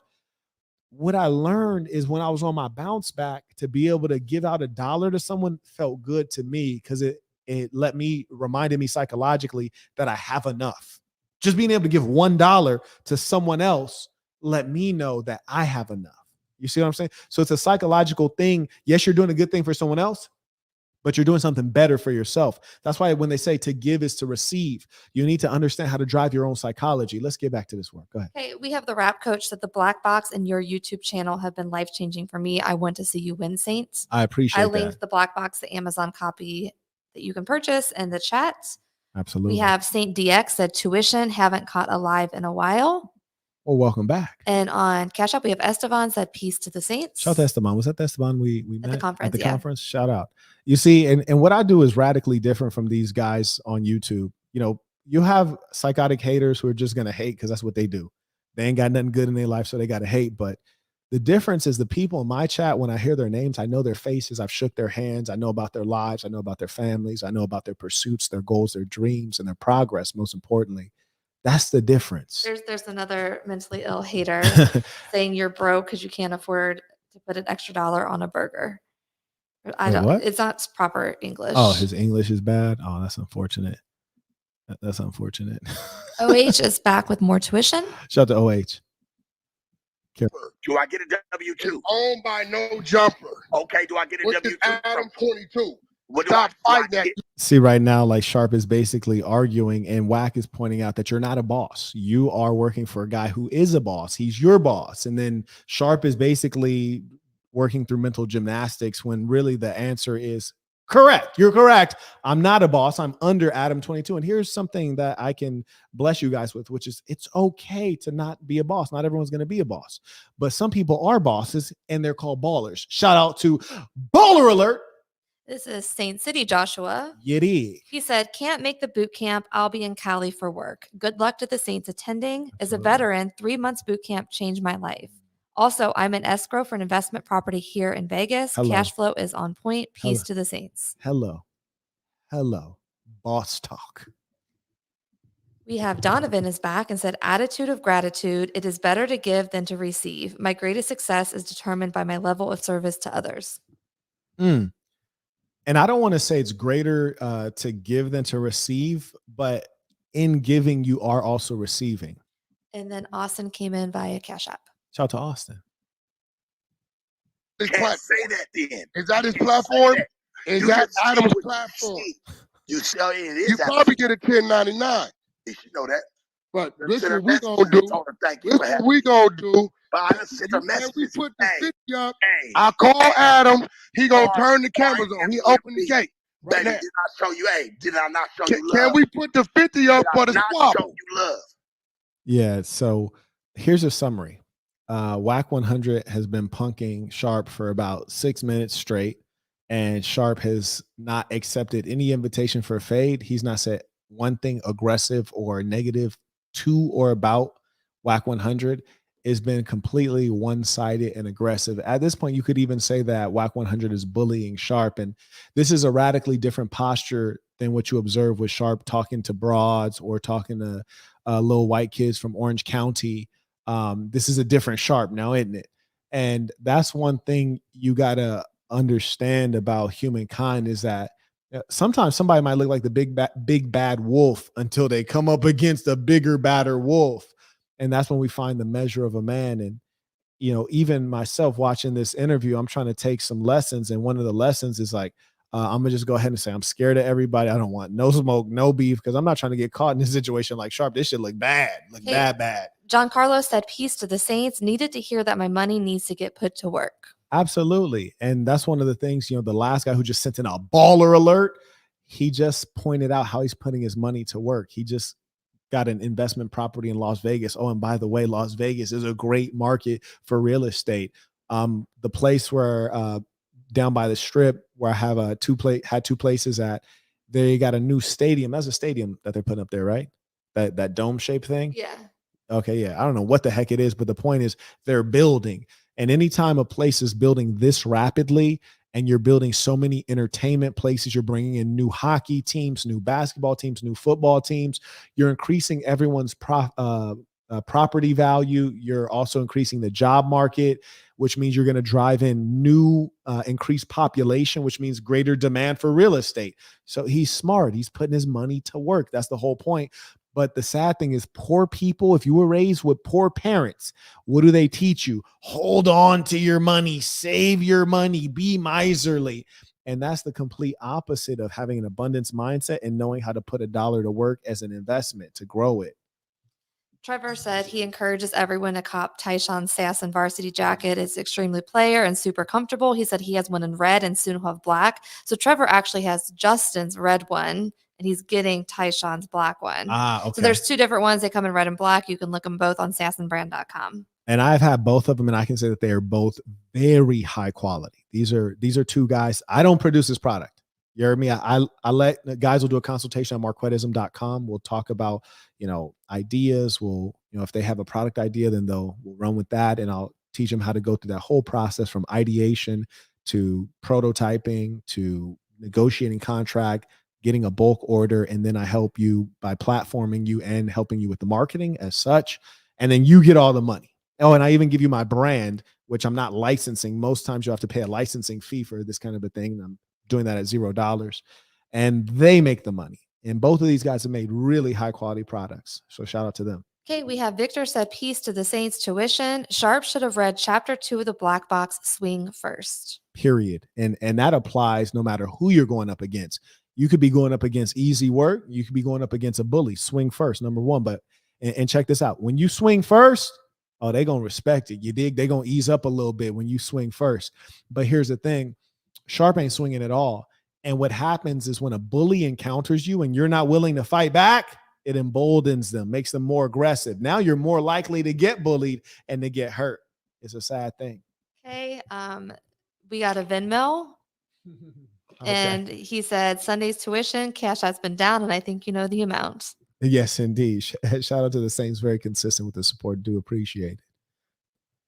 What I learned is when I was on my bounce back, to be able to give out $1 to someone felt good to me, because it reminded me psychologically that I have enough. Just being able to give $1 to someone else let me know that I have enough. You see what I'm saying? So it's a psychological thing. Yes, you're doing a good thing for someone else, but you're doing something better for yourself. That's why when they say to give is to receive, you need to understand how to drive your own psychology. Let's get back to this work. Go ahead. Okay, we have the rap coach that the black box and your YouTube channel have been life-changing for me. I want to see you win, Saints. I appreciate that. I linked the black box, the Amazon copy that you can purchase in the chat. Absolutely. We have Saint DX said tuition, haven't caught a live in a while. Well, welcome back. And on Cash App, we have Esteban said peace to the Saints. Shout out to Esteban. Was that the Esteban we met at the conference? At the conference? Shout out. You see, and what I do is radically different from these guys on YouTube. You know, you have psychotic haters who are just going to hate because that's what they do. They ain't got nothing good in their life, so they got to hate. But the difference is the people in my chat, when I hear their names, I know their faces. I've shook their hands. I know about their lives. I know about their families. I know about their pursuits, their goals, their dreams, and their progress, most importantly. That's the difference. There's another mentally ill hater saying you're broke because you can't afford to put an extra $1 on a burger. What? It's not proper English. Oh, his English is bad. Oh, that's unfortunate. That's unfortunate. OH is back with more tuition. Shout out to OH. Do I get a W-2? Owned by no jumper. Okay, do I get a Which is W-2? Adam 22. What Stop fighting that. See, right now, like Sharp is basically arguing and Wack is pointing out that you're not a boss. You are working for a guy who is a boss. He's your boss. And then Sharp is basically working through mental gymnastics when really the answer is correct. You're correct. I'm not a boss. I'm under Adam 22. And here's something that I can bless you guys with, which is it's okay to not be a boss. Not everyone's going to be a boss, but some people are bosses and they're called ballers. Shout out to Baller Alert. This is Saint City Joshua. Yiddy. He said, can't make the boot camp. I'll be in Cali for work. Good luck to the Saints attending. As a veteran, 3 months boot camp changed my life. Also, I'm an escrow for an investment property here in Vegas. Hello. Cash flow is on point. Peace Hello. to the Saints. Hello. Boss talk. We have Donovan is back and said, attitude of gratitude. It is better to give than to receive. My greatest success is determined by my level of service to others. And I don't want to say it's greater to give than to receive, but in giving, you are also receiving. And then Austin came in via Cash App. Shout out to Austin. Can't say that then. Is that his platform? Is You that just see Adam's what you platform? see. You sell it. It is You probably get a 1099. You should know that. But The this center what we message gonna do. told her, thank you This for what having we gonna do. But I done sent her When messages. we put the Hey, 50 up, hey, I call Adam. He gonna Alright, turn the cameras alright, on. He that's what open it the be. gate right baby, now. did I show you? Hey, did I not show Can, you love? can we put the 50 up Did for I the not squabble? show you love? Yeah. So here's a summary. Wack 100 has been punking Sharp for about 6 minutes straight, and Sharp has not accepted any invitation for a fade. He's not said one thing aggressive or negative to or about Wack 100. It's been completely one-sided and aggressive. At this point, you could even say that Wack 100 is bullying Sharp, and this is a radically different posture than what you observe with Sharp talking to broads or talking to little white kids from Orange County. This is a different Sharp now, isn't it? And that's one thing you got to understand about humankind is that sometimes somebody might look like the big bad wolf until they come up against a bigger, badder wolf. And that's when we find the measure of a man. And, you know, even myself watching this interview, I'm trying to take some lessons. And one of the lessons is like, I'm gonna just go ahead and say I'm scared of everybody. I don't want no smoke, no beef, because I'm not trying to get caught in a situation like Sharp. This shit look bad, bad. John Carlos said, "Peace to the saints. Needed to hear that my money needs to get put to work." Absolutely, and that's one of the things. You know, the last guy who just sent in a baller alert, he just pointed out how he's putting his money to work. He just got an investment property in Las Vegas. Oh, and by the way, Las Vegas is a great market for real estate. The place where down by the strip where I have two places at, they got a new stadium. That's a stadium that they're putting up there, right? That dome shaped thing. Yeah. Okay. Yeah. I don't know what the heck it is, but the point is they're building. And anytime a place is building this rapidly and you're building so many entertainment places, you're bringing in new hockey teams, new basketball teams, new football teams, you're increasing everyone's property value. You're also increasing the job market, which means you're going to drive in new increased population, which means greater demand for real estate. So he's smart. He's putting his money to work. That's the whole point. But the sad thing is poor people, if you were raised with poor parents, what do they teach you? Hold on to your money, save your money, be miserly. And that's the complete opposite of having an abundance mindset and knowing how to put a dollar to work as an investment to grow it. Trevor said he encourages everyone to cop Tyshawn's Sasson varsity jacket. It's extremely player and super comfortable. He said he has one in red and soon he'll have black. So Trevor actually has Justin's red one and he's getting Tyshawn's black one. Okay. So there's two different ones. They come in red and black. You can look them both on sassonbrand.com. And I've had both of them, and I can say that they are both very high quality. These are two guys. I don't produce this product. You heard me? I let guys will do a consultation on marquettism.com. We'll talk about, you know, ideas. We'll, you know, if they have a product idea, then we'll run with that. And I'll teach them how to go through that whole process from ideation to prototyping to negotiating contract, getting a bulk order. And then I help you by platforming you and helping you with the marketing as such. And then you get all the money. Oh, and I even give you my brand, which I'm not licensing. Most times you have to pay a licensing fee for this kind of a thing. I'm doing that at $0, and they make the money. And both of these guys have made really high quality products. So shout out to them. Okay, we have Victor said, peace to the Saints tuition. Sharp should have read chapter 2 of the Black Box, Swing First. Period. And that applies no matter who you're going up against. You could be going up against easy work. You could be going up against a bully. Swing first, number one. But and check this out. When you swing first, oh, they're going to respect it. You dig? They're going to ease up a little bit when you swing first. But here's the thing. Sharp ain't swinging at all. And what happens is when a bully encounters you and you're not willing to fight back, it emboldens them, makes them more aggressive. Now you're more likely to get bullied and to get hurt. It's a sad thing. Okay. We got a Venmo. Okay. And he said, Sunday's tuition, cash has been down, and I think you know the amount. Yes, indeed. Shout out to the Saints. Very consistent with the support. Do appreciate it.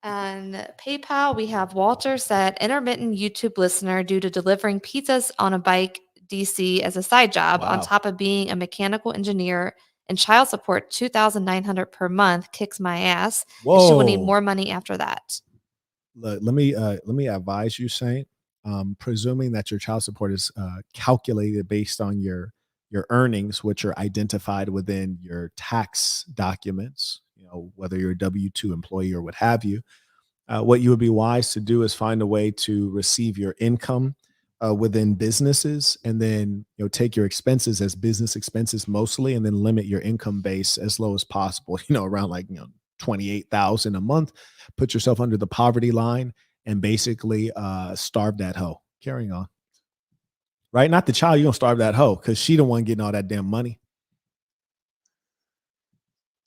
And PayPal, we have Walter said, intermittent YouTube listener due to delivering pizzas on a bike DC as a side job on top of being a mechanical engineer and child support $2,900 per month kicks my ass. Whoa. She will need more money after that. Look, let me advise you, Saint. Presuming that your child support is calculated based on your earnings, which are identified within your tax documents, you know, whether you're a W-2 employee or what have you, what you would be wise to do is find a way to receive your income within businesses, and then, you know, take your expenses as business expenses mostly, and then limit your income base as low as possible, you know, around like, you know, 28,000 a month. Put yourself under the poverty line and basically starve that hoe. Carrying on. Right? Not the child, you're going to starve that hoe because she the one getting all that damn money.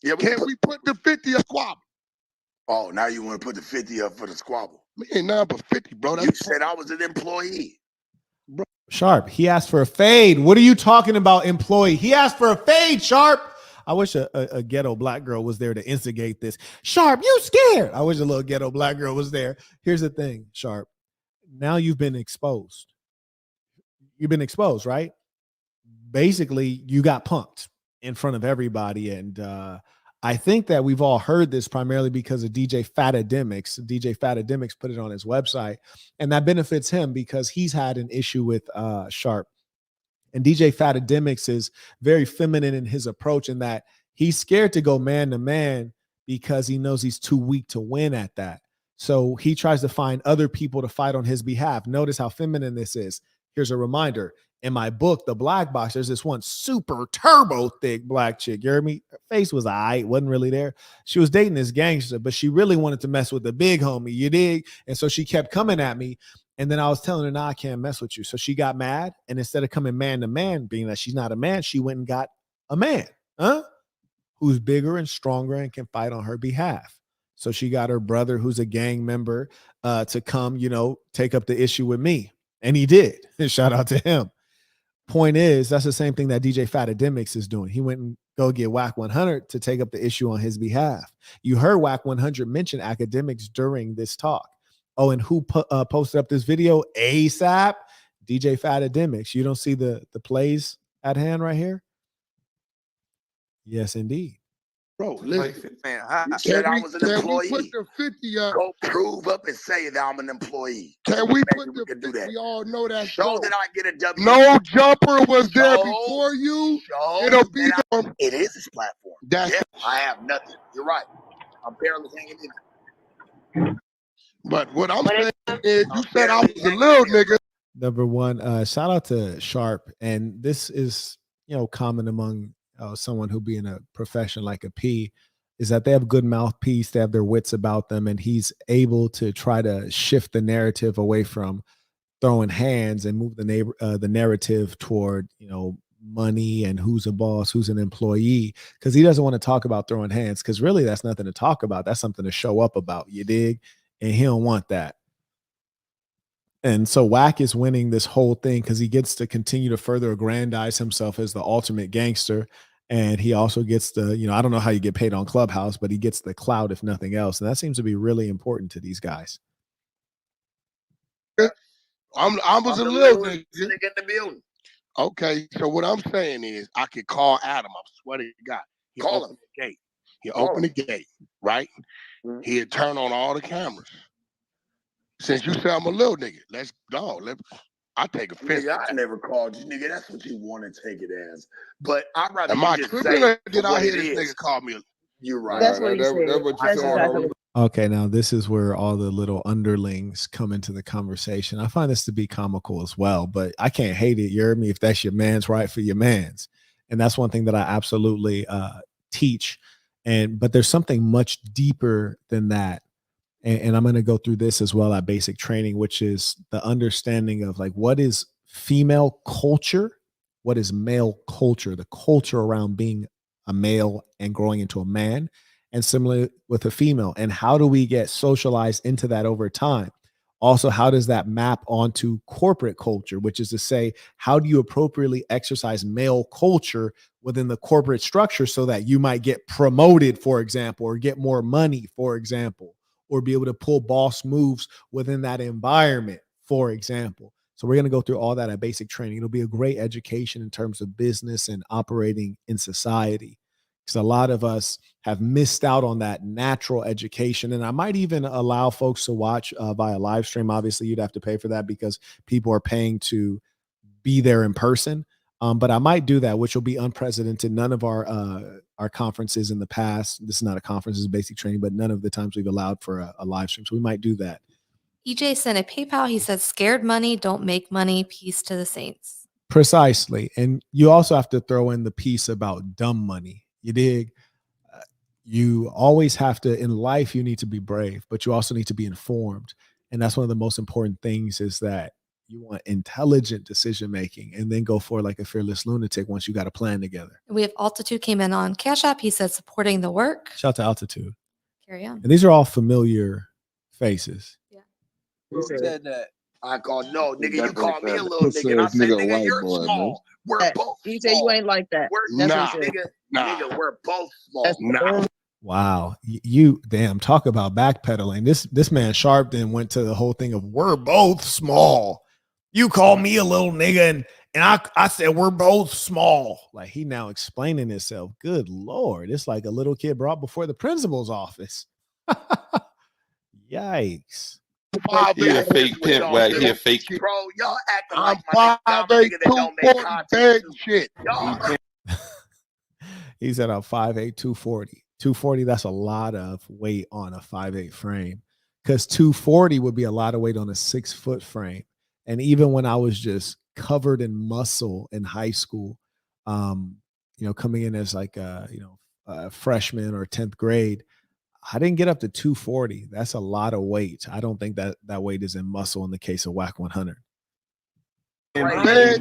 Yeah, can't we put the 50 up squabble? Oh, now you want to put the 50 up for the squabble? Man, nah, but 50, bro. You said I was an employee. Bro. Sharp, he asked for a fade. What are you talking about, employee? He asked for a fade, Sharp. I wish a ghetto black girl was there to instigate this. Sharp, you scared. I wish a little ghetto black girl was there. Here's the thing, Sharp. Now you've been exposed. You've been exposed, right? basically you got punked in front of everybody. And I think that we've all heard this primarily because of DJ Fatademics. DJ Fatademics put it on his website, and that benefits him because he's had an issue with Sharp. And DJ Fatademics is very feminine in his approach, in that he's scared to go man to man because he knows he's too weak to win at that. So he tries to find other people to fight on his behalf. Notice how feminine this is. Here's a reminder. In my book, The Black Box, there's this one super turbo thick black chick. You heard me? Her face was wasn't really there. She was dating this gangster, but she really wanted to mess with the big homie. You dig? And so she kept coming at me. And then I was telling her, "No, I can't mess with you." So she got mad. And instead of coming man to man, being that she's not a man, she went and got a man, who's bigger and stronger and can fight on her behalf. So she got her brother, who's a gang member, to come, take up the issue with me. And he did. Shout out to him. Point is, that's the same thing that DJ Fatademics is doing. He went and go get Wack 100 to take up the issue on his behalf. You heard Wack 100 mention academics during this talk. Oh, and who posted up this video ASAP? DJ Fatademics. You don't see the plays at hand right here? Yes, indeed. Bro, listen, Man, I said I was an employee. Can we put the 50 up? Go prove up and say that I'm an employee. Can we put Maybe the can do 50? that. We all know that. Show that I get a W. No jumper was there Show- before you. Show It'll be that on. it is his platform. That's Yeah, I have nothing. You're right. I'm barely hanging in. But what I'm saying is, you said I was a little nigga. Number one, shout out to Sharp. And this is, common among someone who be in a profession like a P, is that they have good mouthpiece, they have their wits about them, and he's able to try to shift the narrative away from throwing hands and move the narrative toward, money and who's a boss, who's an employee, because he doesn't want to talk about throwing hands, because really that's nothing to talk about. That's something to show up about, you dig? And he don't want that. And so Wack is winning this whole thing because he gets to continue to further aggrandize himself as the ultimate gangster. And he also gets the, I don't know how you get paid on Clubhouse, but he gets the clout, if nothing else. And that seems to be really important to these guys. I was a little nigga. In the building. Okay, so what I'm saying is, I could call Adam. I swear to God. He'll Call open him. the gate. He'll Call open him. the gate, right? Mhm. He'll turn on all the cameras. Since you say I'm a little nigga, let's go. I take offense. Nigga, I never called you, nigga. That's what you want to take it as. But I'd rather Am I you just tripping say or did I what hear it this is. nigga call me? You're right. That's what he said. That's what you That's said, exactly homie. Okay, now this is where all the little underlings come into the conversation. I find this to be comical as well, but I can't hate it. You heard me? If that's your man's, right for your man's. And that's one thing that I absolutely teach. But there's something much deeper than that. And I'm going to go through this as well at basic training, which is the understanding of like, what is female culture? What is male culture? The culture around being a male and growing into a man, and similarly with a female. And how do we get socialized into that over time? Also, how does that map onto corporate culture, which is to say, how do you appropriately exercise male culture within the corporate structure so that you might get promoted, for example, or get more money, for example, or be able to pull boss moves within that environment, for example. So we're going to go through all that at basic training. It'll be a great education in terms of business and operating in society, because a lot of us have missed out on that natural education. And I might even allow folks to watch via live stream. Obviously, you'd have to pay for that because people are paying to be there in person. But I might do that, which will be unprecedented. None of our conferences in the past, this is not a conference, this is basic training, but none of the times we've allowed for a live stream. So we might do that. EJ sent a PayPal. He said, scared money don't make money. Peace to the saints. Precisely. And you also have to throw in the piece about dumb money. You dig? You always have to, in life, you need to be brave, but you also need to be informed. And that's one of the most important things, is that you want intelligent decision making, and then go for like a fearless lunatic once you got a plan together. We have Altitude came in on Cash App. He said, supporting the work. Shout out to Altitude. Carry on. And these are all familiar faces. Who said that? I call no, nigga. You That's call what me a that little says, nigga. And I say, nigga, nigga, white you're boy, small. We're both He said small. you ain't like that. We're That's what he nigga, said. nigga. We're both small. That's Nah. Wow. You damn, talk about backpedaling. This man Sharp then went to the whole thing of we're both small. You call me a little nigga And I said, we're both small. Like he now explaining himself. Good Lord. It's like a little kid brought before the principal's office. Yikes. He a fake pimp, Wack. He a fake. Bro, y'all acting I'm like my nigga, 5'8", that don't make 240, content big too. shit. Y'all He said I'm 5'8", 240. 240, that's a lot of weight on a 5'8" frame. Because 240 would be a lot of weight on a 6-foot frame. And even when I was just covered in muscle in high school, coming in as like a freshman or 10th grade, I didn't get up to 240. That's a lot of weight. I don't think that weight is in muscle in the case of Wack 100. Hey, I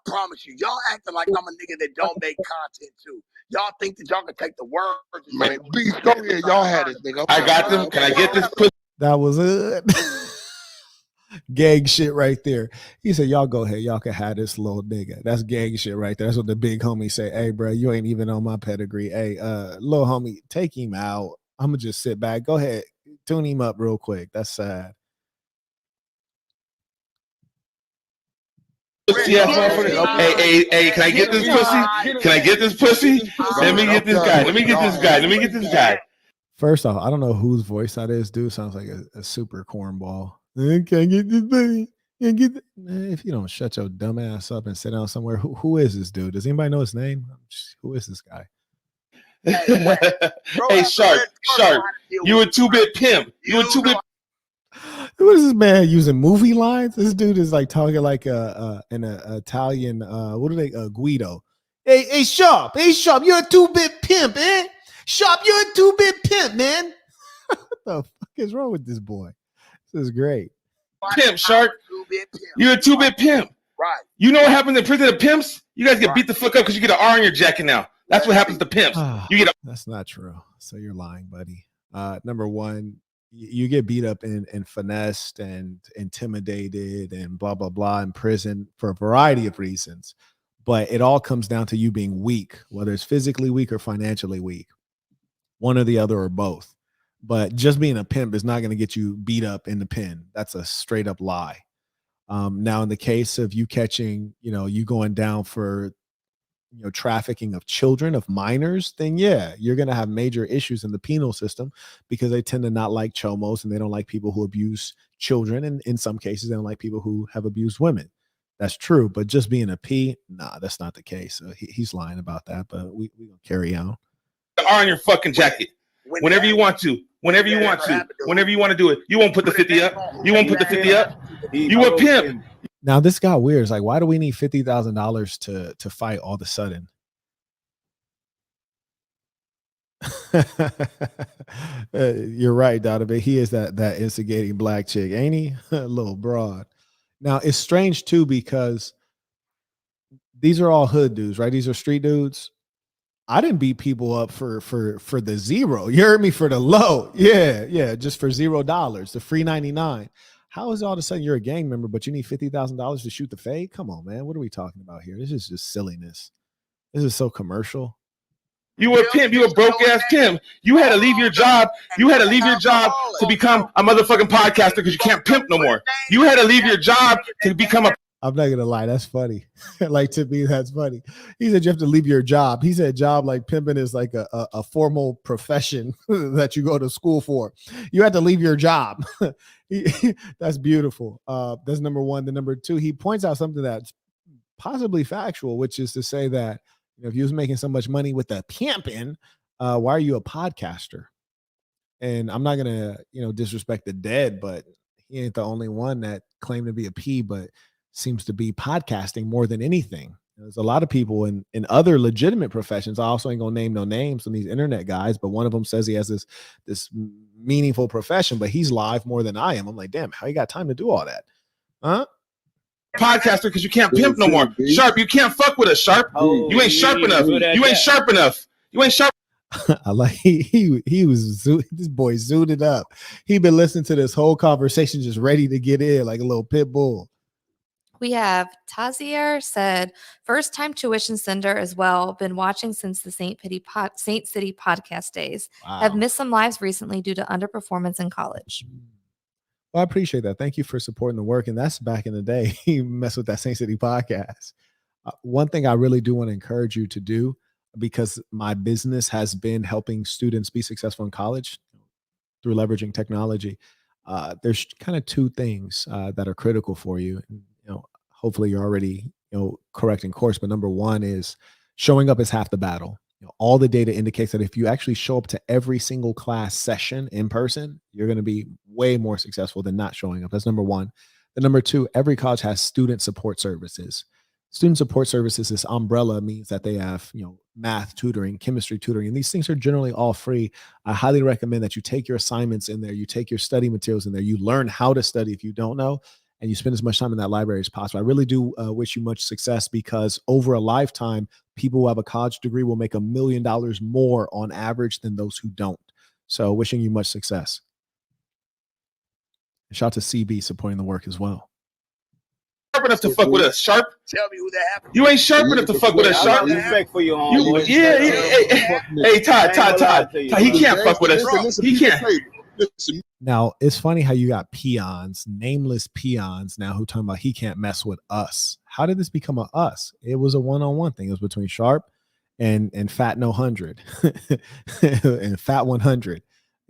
promise you, y'all acting like I'm a nigga that don't make content too. Y'all think that y'all can take the words. Man, please go ahead. Y'all had it, nigga. I got them. Can I get this pussy? That was it. Gang shit right there. He said, y'all go ahead. Y'all can have this little nigga. That's gang shit right there. That's what the big homie say. Hey, bro, you ain't even on my pedigree. Hey, little homie, take him out. I'm going to just sit back. Go ahead. Tune him up real quick. That's sad. Hey, can I get this pussy? Can I get this pussy? Let me get this guy. Let me get this guy. Let me get this guy. First off, I don't know whose voice that is. Dude sounds like a super cornball. Can't get this baby. Can't get this. Man, if you don't shut your dumb ass up and sit down somewhere, who is this dude? Does anybody know his name? Who is this guy? Hey, Sharp. You a 2-bit pimp. You a 2-bit. What is this man using movie lines? This dude is like talking like an Italian. What are they? Guido. Hey, Sharp. Hey, Sharp. You're a 2-bit pimp, eh? Sharp, you're a 2-bit pimp, man. What the fuck is wrong with this boy? This is great. Pimp, Sharp. You're a 2-bit pimp. Right. You know what happens in prison to pimps? You guys get beat the fuck up because you get an R on your jacket now. That's what happens to pimps. You get. That's not true. So you're lying, buddy. Number one, you get beat up and finessed and intimidated and blah, blah, blah in prison for a variety of reasons. But it all comes down to you being weak, whether it's physically weak or financially weak. One or the other or both. But just being a pimp is not going to get you beat up in the pen. That's a straight up lie. Now, in the case of you catching, you going down for, trafficking of children, of minors, then yeah, you're going to have major issues in the penal system because they tend to not like chomos and they don't like people who abuse children. And in some cases, they don't like people who have abused women. That's true. But just being a P, nah, that's not the case. He's lying about that, but we gonna carry on. R on your fucking jacket. Whenever you want to. Whenever you want to. Whenever you want to do it. You won't put the 50 up. You won't put the 50 up. You a pimp. Now this got weird. It's like, why do we need $50,000 to fight all of a sudden? You're right, Donovan. He is that instigating black chick, ain't he? A little broad. Now it's strange too because these are all hood dudes, right? These are street dudes. I didn't beat people up for the zero. You heard me, for the low. Yeah, just for $0, the free 99. How is all of a sudden you're a gang member, but you need $50,000 to shoot the fade? Come on, man. What are we talking about here? This is just silliness. This is so commercial. You were a pimp. You a broke ass pimp. You had to leave your job. You had to leave your job to become a motherfucking podcaster because you can't pimp no more. You had to leave your job to become a. I'm not gonna lie, that's funny. Like, to me, that's funny. He said you have to leave your job. He said job like pimping is like a formal profession that you go to school for. You had to leave your job. That's beautiful. That's number one. The number two, he points out something that's possibly factual, which is to say that if you was making so much money with the pimping, why are you a podcaster? And I'm not gonna disrespect the dead, but he ain't the only one that claimed to be a P, but seems to be podcasting more than anything. There's a lot of people in other legitimate professions. I also ain't gonna name no names on these internet guys, but one of them says he has this meaningful profession, but he's live more than I am. I'm like, damn, how you got time to do all that? Huh? Podcaster because you can't pimp no more. Sharp, you can't fuck with us, Sharp. You ain't sharp enough. You ain't sharp enough. You ain't sharp. I like he was this boy zooted up. He been listening to this whole conversation just ready to get in like a little pit bull. We have Tazier said, first time tuition sender as well. Been watching since the Saint City podcast days. Wow. Have missed some lives recently due to underperformance in college. Well, I appreciate that. Thank you for supporting the work. And that's back in the day. You mess with that Saint City podcast. One thing I really do want to encourage you to do, because my business has been helping students be successful in college through leveraging technology. There's kind of two things that are critical for you. And, hopefully you're already, correcting course. But number one is showing up is half the battle. All the data indicates that if you actually show up to every single class session in person, you're going to be way more successful than not showing up. That's number one. The number two, every college has student support services. Student support services, this umbrella means that they have, math tutoring, chemistry tutoring, and these things are generally all free. I highly recommend that you take your assignments in there, you take your study materials in there, you learn how to study if you don't know, and you spend as much time in that library as possible. I really do wish you much success, because over a lifetime, people who have a college degree will make $1 million more on average than those who don't. So wishing you much success. And shout out to CB supporting the work as well. Sharp enough to fuck with us, Sharp. Tell me who that happened. You ain't sharp enough to fuck with us, Sharp. Respect for your homeboy. Hey, Todd. He can't fuck with us. He can't. Now, it's funny how you got peons, nameless peons now, who talking about he can't mess with us. How did this become a us? It was a one-on-one thing. It was between Sharp and Fat No 100 and Fat 100.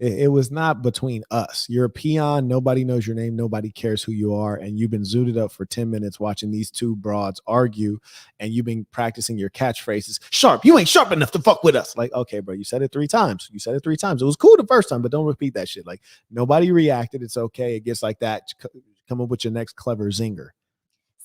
It was not between us. You're a peon. Nobody knows your name. Nobody cares who you are. And you've been zooted up for 10 minutes watching these two broads argue. And you've been practicing your catchphrases. Sharp, you ain't sharp enough to fuck with us. Like, okay, bro, you said it 3 times. You said it 3 times. It was cool the first time, but don't repeat that shit. Like, nobody reacted. It's okay. It gets like that. Come up with your next clever zinger.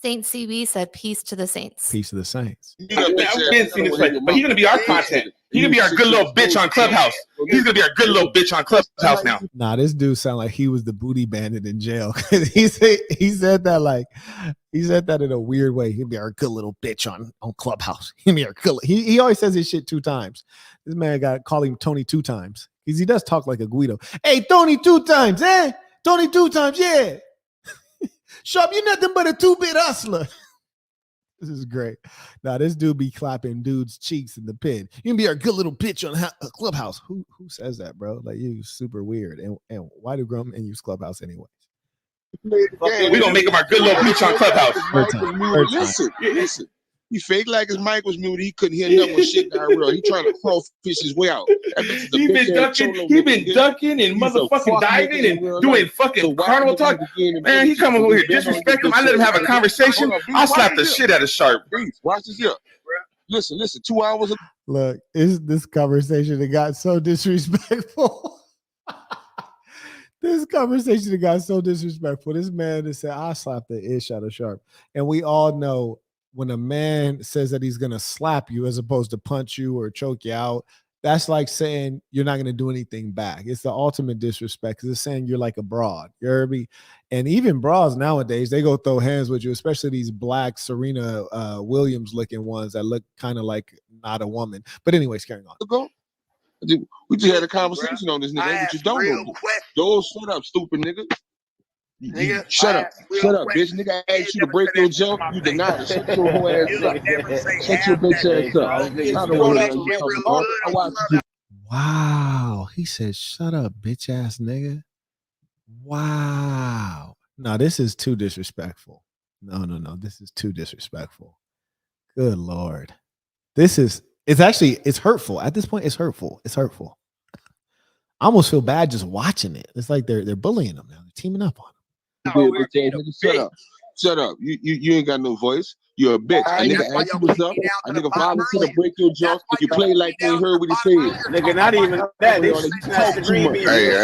Saint CB said, peace to the saints. Peace to the saints. I've been seeing this fight, but he's going to be our content. He's going to be our good little bitch on Clubhouse. He's going to be our good little bitch on Clubhouse now. Nah, this dude sound like he was the booty bandit in jail. he said that in a weird way. He'd be our good little bitch on Clubhouse. He'd be our good. He always says his shit 2 times. This man got call him Tony 2 times, because he does talk like a Guido. Hey, Tony 2 times, eh? Tony 2 times, yeah. Sharp, you're nothing but a 2-bit hustler. This is great. Now, this dude be clapping dudes' cheeks in the pit. You can be our good little bitch on Clubhouse. Who says that, bro? Like, you super weird. And why do grown men use Clubhouse anyways? We're going to make him our good little bitch on Clubhouse. Listen. He faked like his mic was muted. He couldn't hear nothing when shit got real. He trying to crawfish his way out. He been ducking and motherfucking diving and doing fucking carnival talk. Man, he come over here, disrespect him. I let him have a conversation. I'll slap the shit out of Sharp. Watch this here. Listen. 2 hours ago. Look, this conversation that got so disrespectful. This conversation that got so disrespectful. This man that said, I'll slap the ish out of Sharp. And we all know, when a man says that he's going to slap you as opposed to punch you or choke you out, that's like saying you're not going to do anything back. It's the ultimate disrespect, because it's saying you're like a broad. You heard me? And even broads nowadays, they go throw hands with you, especially these black Serena Williams looking ones that look kind of like not a woman. But anyways, carrying on. We just had a conversation on this nigga, but you don't know. Those shut up, stupid nigga. Nigga, shut up, bitch. Nigga, I asked you to break your jump. You denied it. Shut your whole ass up. Shut your bitch ass up. Wow. He said, shut up, bitch ass nigga. Wow. No, this is too disrespectful. No. This is too disrespectful. Good Lord. It's hurtful. At this point, it's hurtful. I almost feel bad just watching it. It's like they're bullying them now. They're teaming up on them. Shut up. You ain't got no voice. You're a bitch. A nigga asked you what's up. A nigga volunteered to break your jaw. If you play like you ain't heard what he said. Nigga, not even that. Hey, I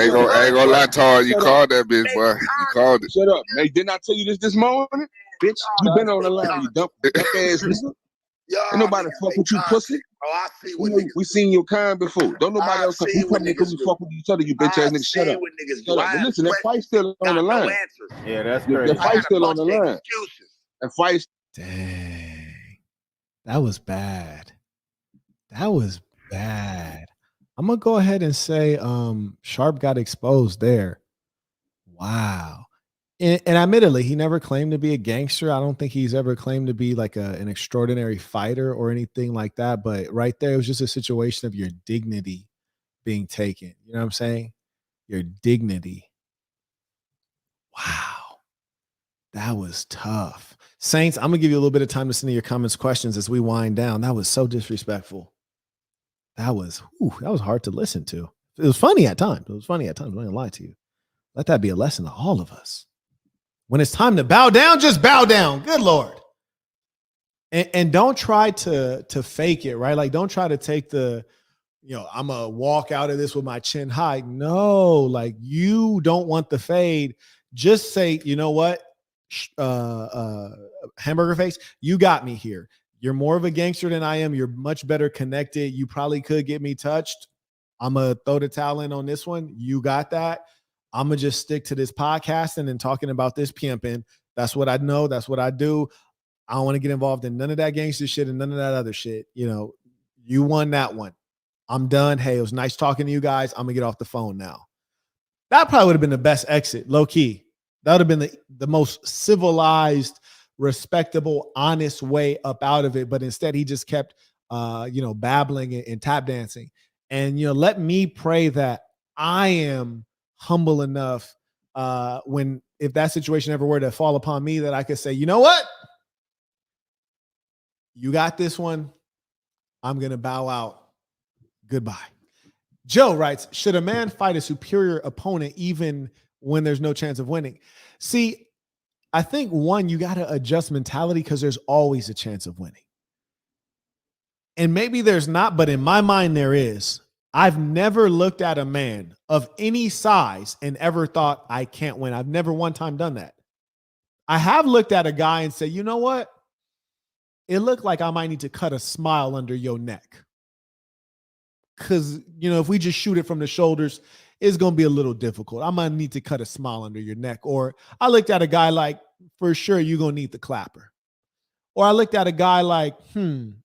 ain't gonna lie, Tar. You called that bitch, boy. You called it. Shut up. Hey, didn't I tell you this morning? Bitch, you been on the line, you dumb ass nigga. Ain't nobody fuck with you, pussy. I see what we seen your kind before. Don't nobody else come because we fuck with each other, you bitch ass nigga. Shut up. Shut up. But listen, that fight's still on the line. Yeah, that's crazy. That fight's still on the line. That fight's. Dang. That was bad. I'm gonna go ahead and say Sharp got exposed there. Wow. And admittedly, he never claimed to be a gangster. I don't think he's ever claimed to be like an extraordinary fighter or anything like that. But right there, it was just a situation of your dignity being taken. You know what I'm saying? Your dignity. Wow. That was tough. Saints, I'm going to give you a little bit of time to send in your comments, questions as we wind down. That was so disrespectful. That was hard to listen to. It was funny at times. I'm not going to lie to you. Let that be a lesson to all of us. When it's time to bow down, just bow down. Good Lord. And don't try to fake it, right? Like, don't try to take the, I'm going to walk out of this with my chin high. No, like, you don't want the fade. Just say, you know what? Hamburger face, you got me here. You're more of a gangster than I am. You're much better connected. You probably could get me touched. I'm going to throw the towel in on this one. You got that. I'm going to just stick to this podcasting and talking about this pimping. That's what I know. That's what I do. I don't want to get involved in none of that gangster shit and none of that other shit. You won that one. I'm done. Hey, it was nice talking to you guys. I'm going to get off the phone now. That probably would have been the best exit, low key. That would have been the most civilized, respectable, honest way up out of it. But instead, he just kept, babbling and tap dancing. And, let me pray that I am humble enough if that situation ever were to fall upon me, that I could say, you know what? You got this one. I'm going to bow out. Goodbye. Joe writes, should a man fight a superior opponent even when there's no chance of winning? See, I think, one, you got to adjust mentality because there's always a chance of winning. And maybe there's not, but in my mind, there is. I've never looked at a man of any size and ever thought, I can't win. I've never one time done that. I have looked at a guy and said, you know what? It looked like I might need to cut a smile under your neck. Because, if we just shoot it from the shoulders, it's going to be a little difficult. I might need to cut a smile under your neck. Or I looked at a guy like, for sure, you're going to need the clapper. Or I looked at a guy like,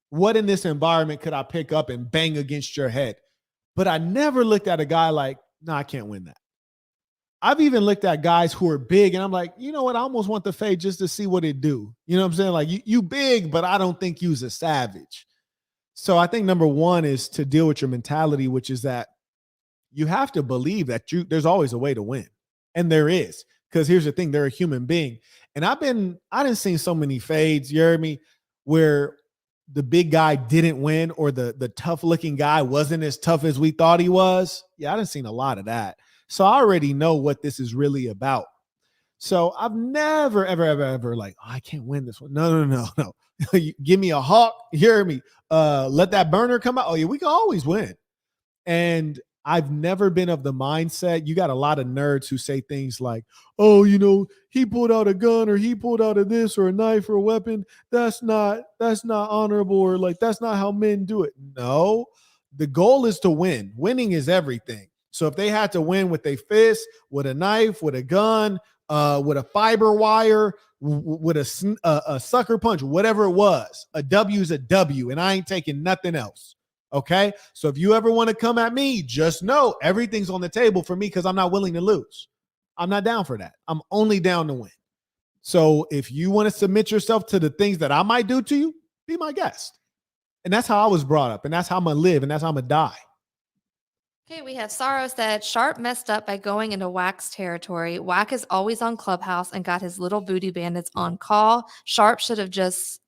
what in this environment could I pick up and bang against your head? But I never looked at a guy like, no, I can't win that. I've even looked at guys who are big and I'm like, you know what? I almost want the fade just to see what it do. You know what I'm saying? Like, you big, but I don't think you's a savage. So I think number one is to deal with your mentality, which is that you have to believe that there's always a way to win. And there is, because here's the thing, they're a human being. And I didn't see so many fades, you heard me, where the big guy didn't win or the tough looking guy wasn't as tough as we thought he was. Yeah, I didn't seen a lot of that. So I already know what this is really about. So I've never, ever like, I can't win this one. No. Give me a hawk. You hear me? Let that burner come out. Oh yeah, we can always win. And I've never been of the mindset. You got a lot of nerds who say things like, oh, he pulled out a gun or he pulled out of this or a knife or a weapon. That's not honorable, or like, that's not how men do it. No, the goal is to win. Winning is everything. So if they had to win with a fist, with a knife, with a gun, with a fiber wire, with a sucker punch, whatever it was, a W is a W, and I ain't taking nothing else. Okay? So if you ever want to come at me, just know everything's on the table for me because I'm not willing to lose. I'm not down for that. I'm only down to win. So if you want to submit yourself to the things that I might do to you, be my guest. And that's how I was brought up, and that's how I'm going to live, and that's how I'm going to die. Okay, we have Sorrow said, Sharp messed up by going into Wack's territory. Wack is always on Clubhouse and got his little booty bandits on call. Sharp should have just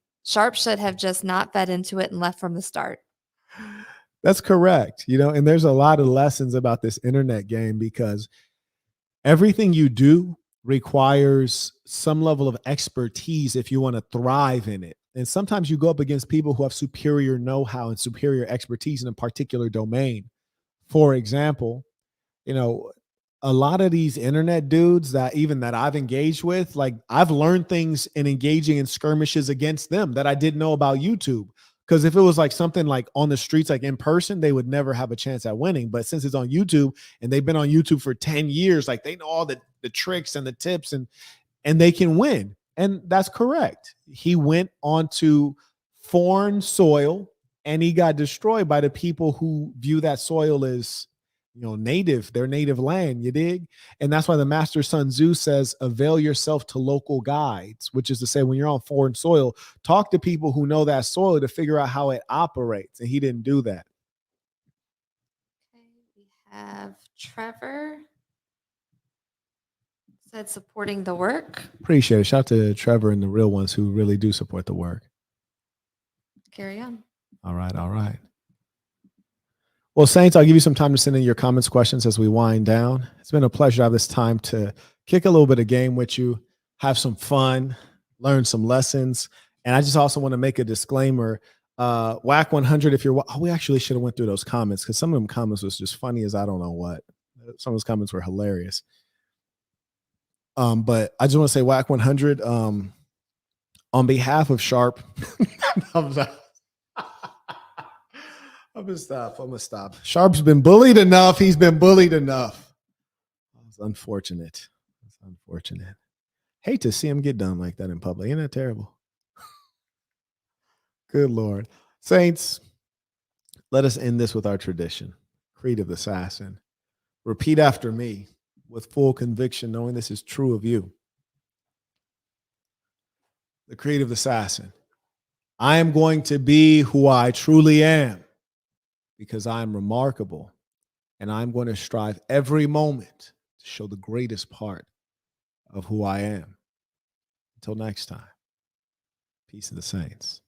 not fed into it and left from the start. That's correct. And there's a lot of lessons about this internet game because everything you do requires some level of expertise if you want to thrive in it. And sometimes you go up against people who have superior know-how and superior expertise in a particular domain. For example, a lot of these internet dudes that I've engaged with, like, I've learned things in engaging in skirmishes against them that I didn't know about YouTube. Because if it was like something like on the streets, like in person, they would never have a chance at winning. But since it's on YouTube and they've been on YouTube for 10 years, like, they know all the tricks and the tips and they can win. And that's correct. He went onto foreign soil and he got destroyed by the people who view that soil as, native, their native land, you dig? And that's why the master Sun Tzu says, avail yourself to local guides, which is to say, when you're on foreign soil, talk to people who know that soil to figure out how it operates. And he didn't do that. Okay, we have Trevor Said supporting the work. Appreciate it. Shout out to Trevor and the real ones who really do support the work. Carry on. All right. All right. Well, Saints, I'll give you some time to send in your comments, questions as we wind down. It's been a pleasure to have this time to kick a little bit of game with you, have some fun, learn some lessons. And I just also want to make a disclaimer. Wack 100, if you're, we actually should have went through those comments because some of them comments was just funny as I don't know what. Some of those comments were hilarious. But I just want to say Wack 100, on behalf of Sharp, I'm gonna stop. Sharp's been bullied enough. He's been bullied enough. It's unfortunate. It's unfortunate. Hate to see him get done like that in public. Isn't that terrible? Good Lord. Saints, let us end this with our tradition. Creed of the assassin. Repeat after me with full conviction, knowing this is true of you. The creed of the assassin. I am going to be who I truly am because I am remarkable, and I'm going to strive every moment to show the greatest part of who I am. Until next time, peace of the saints.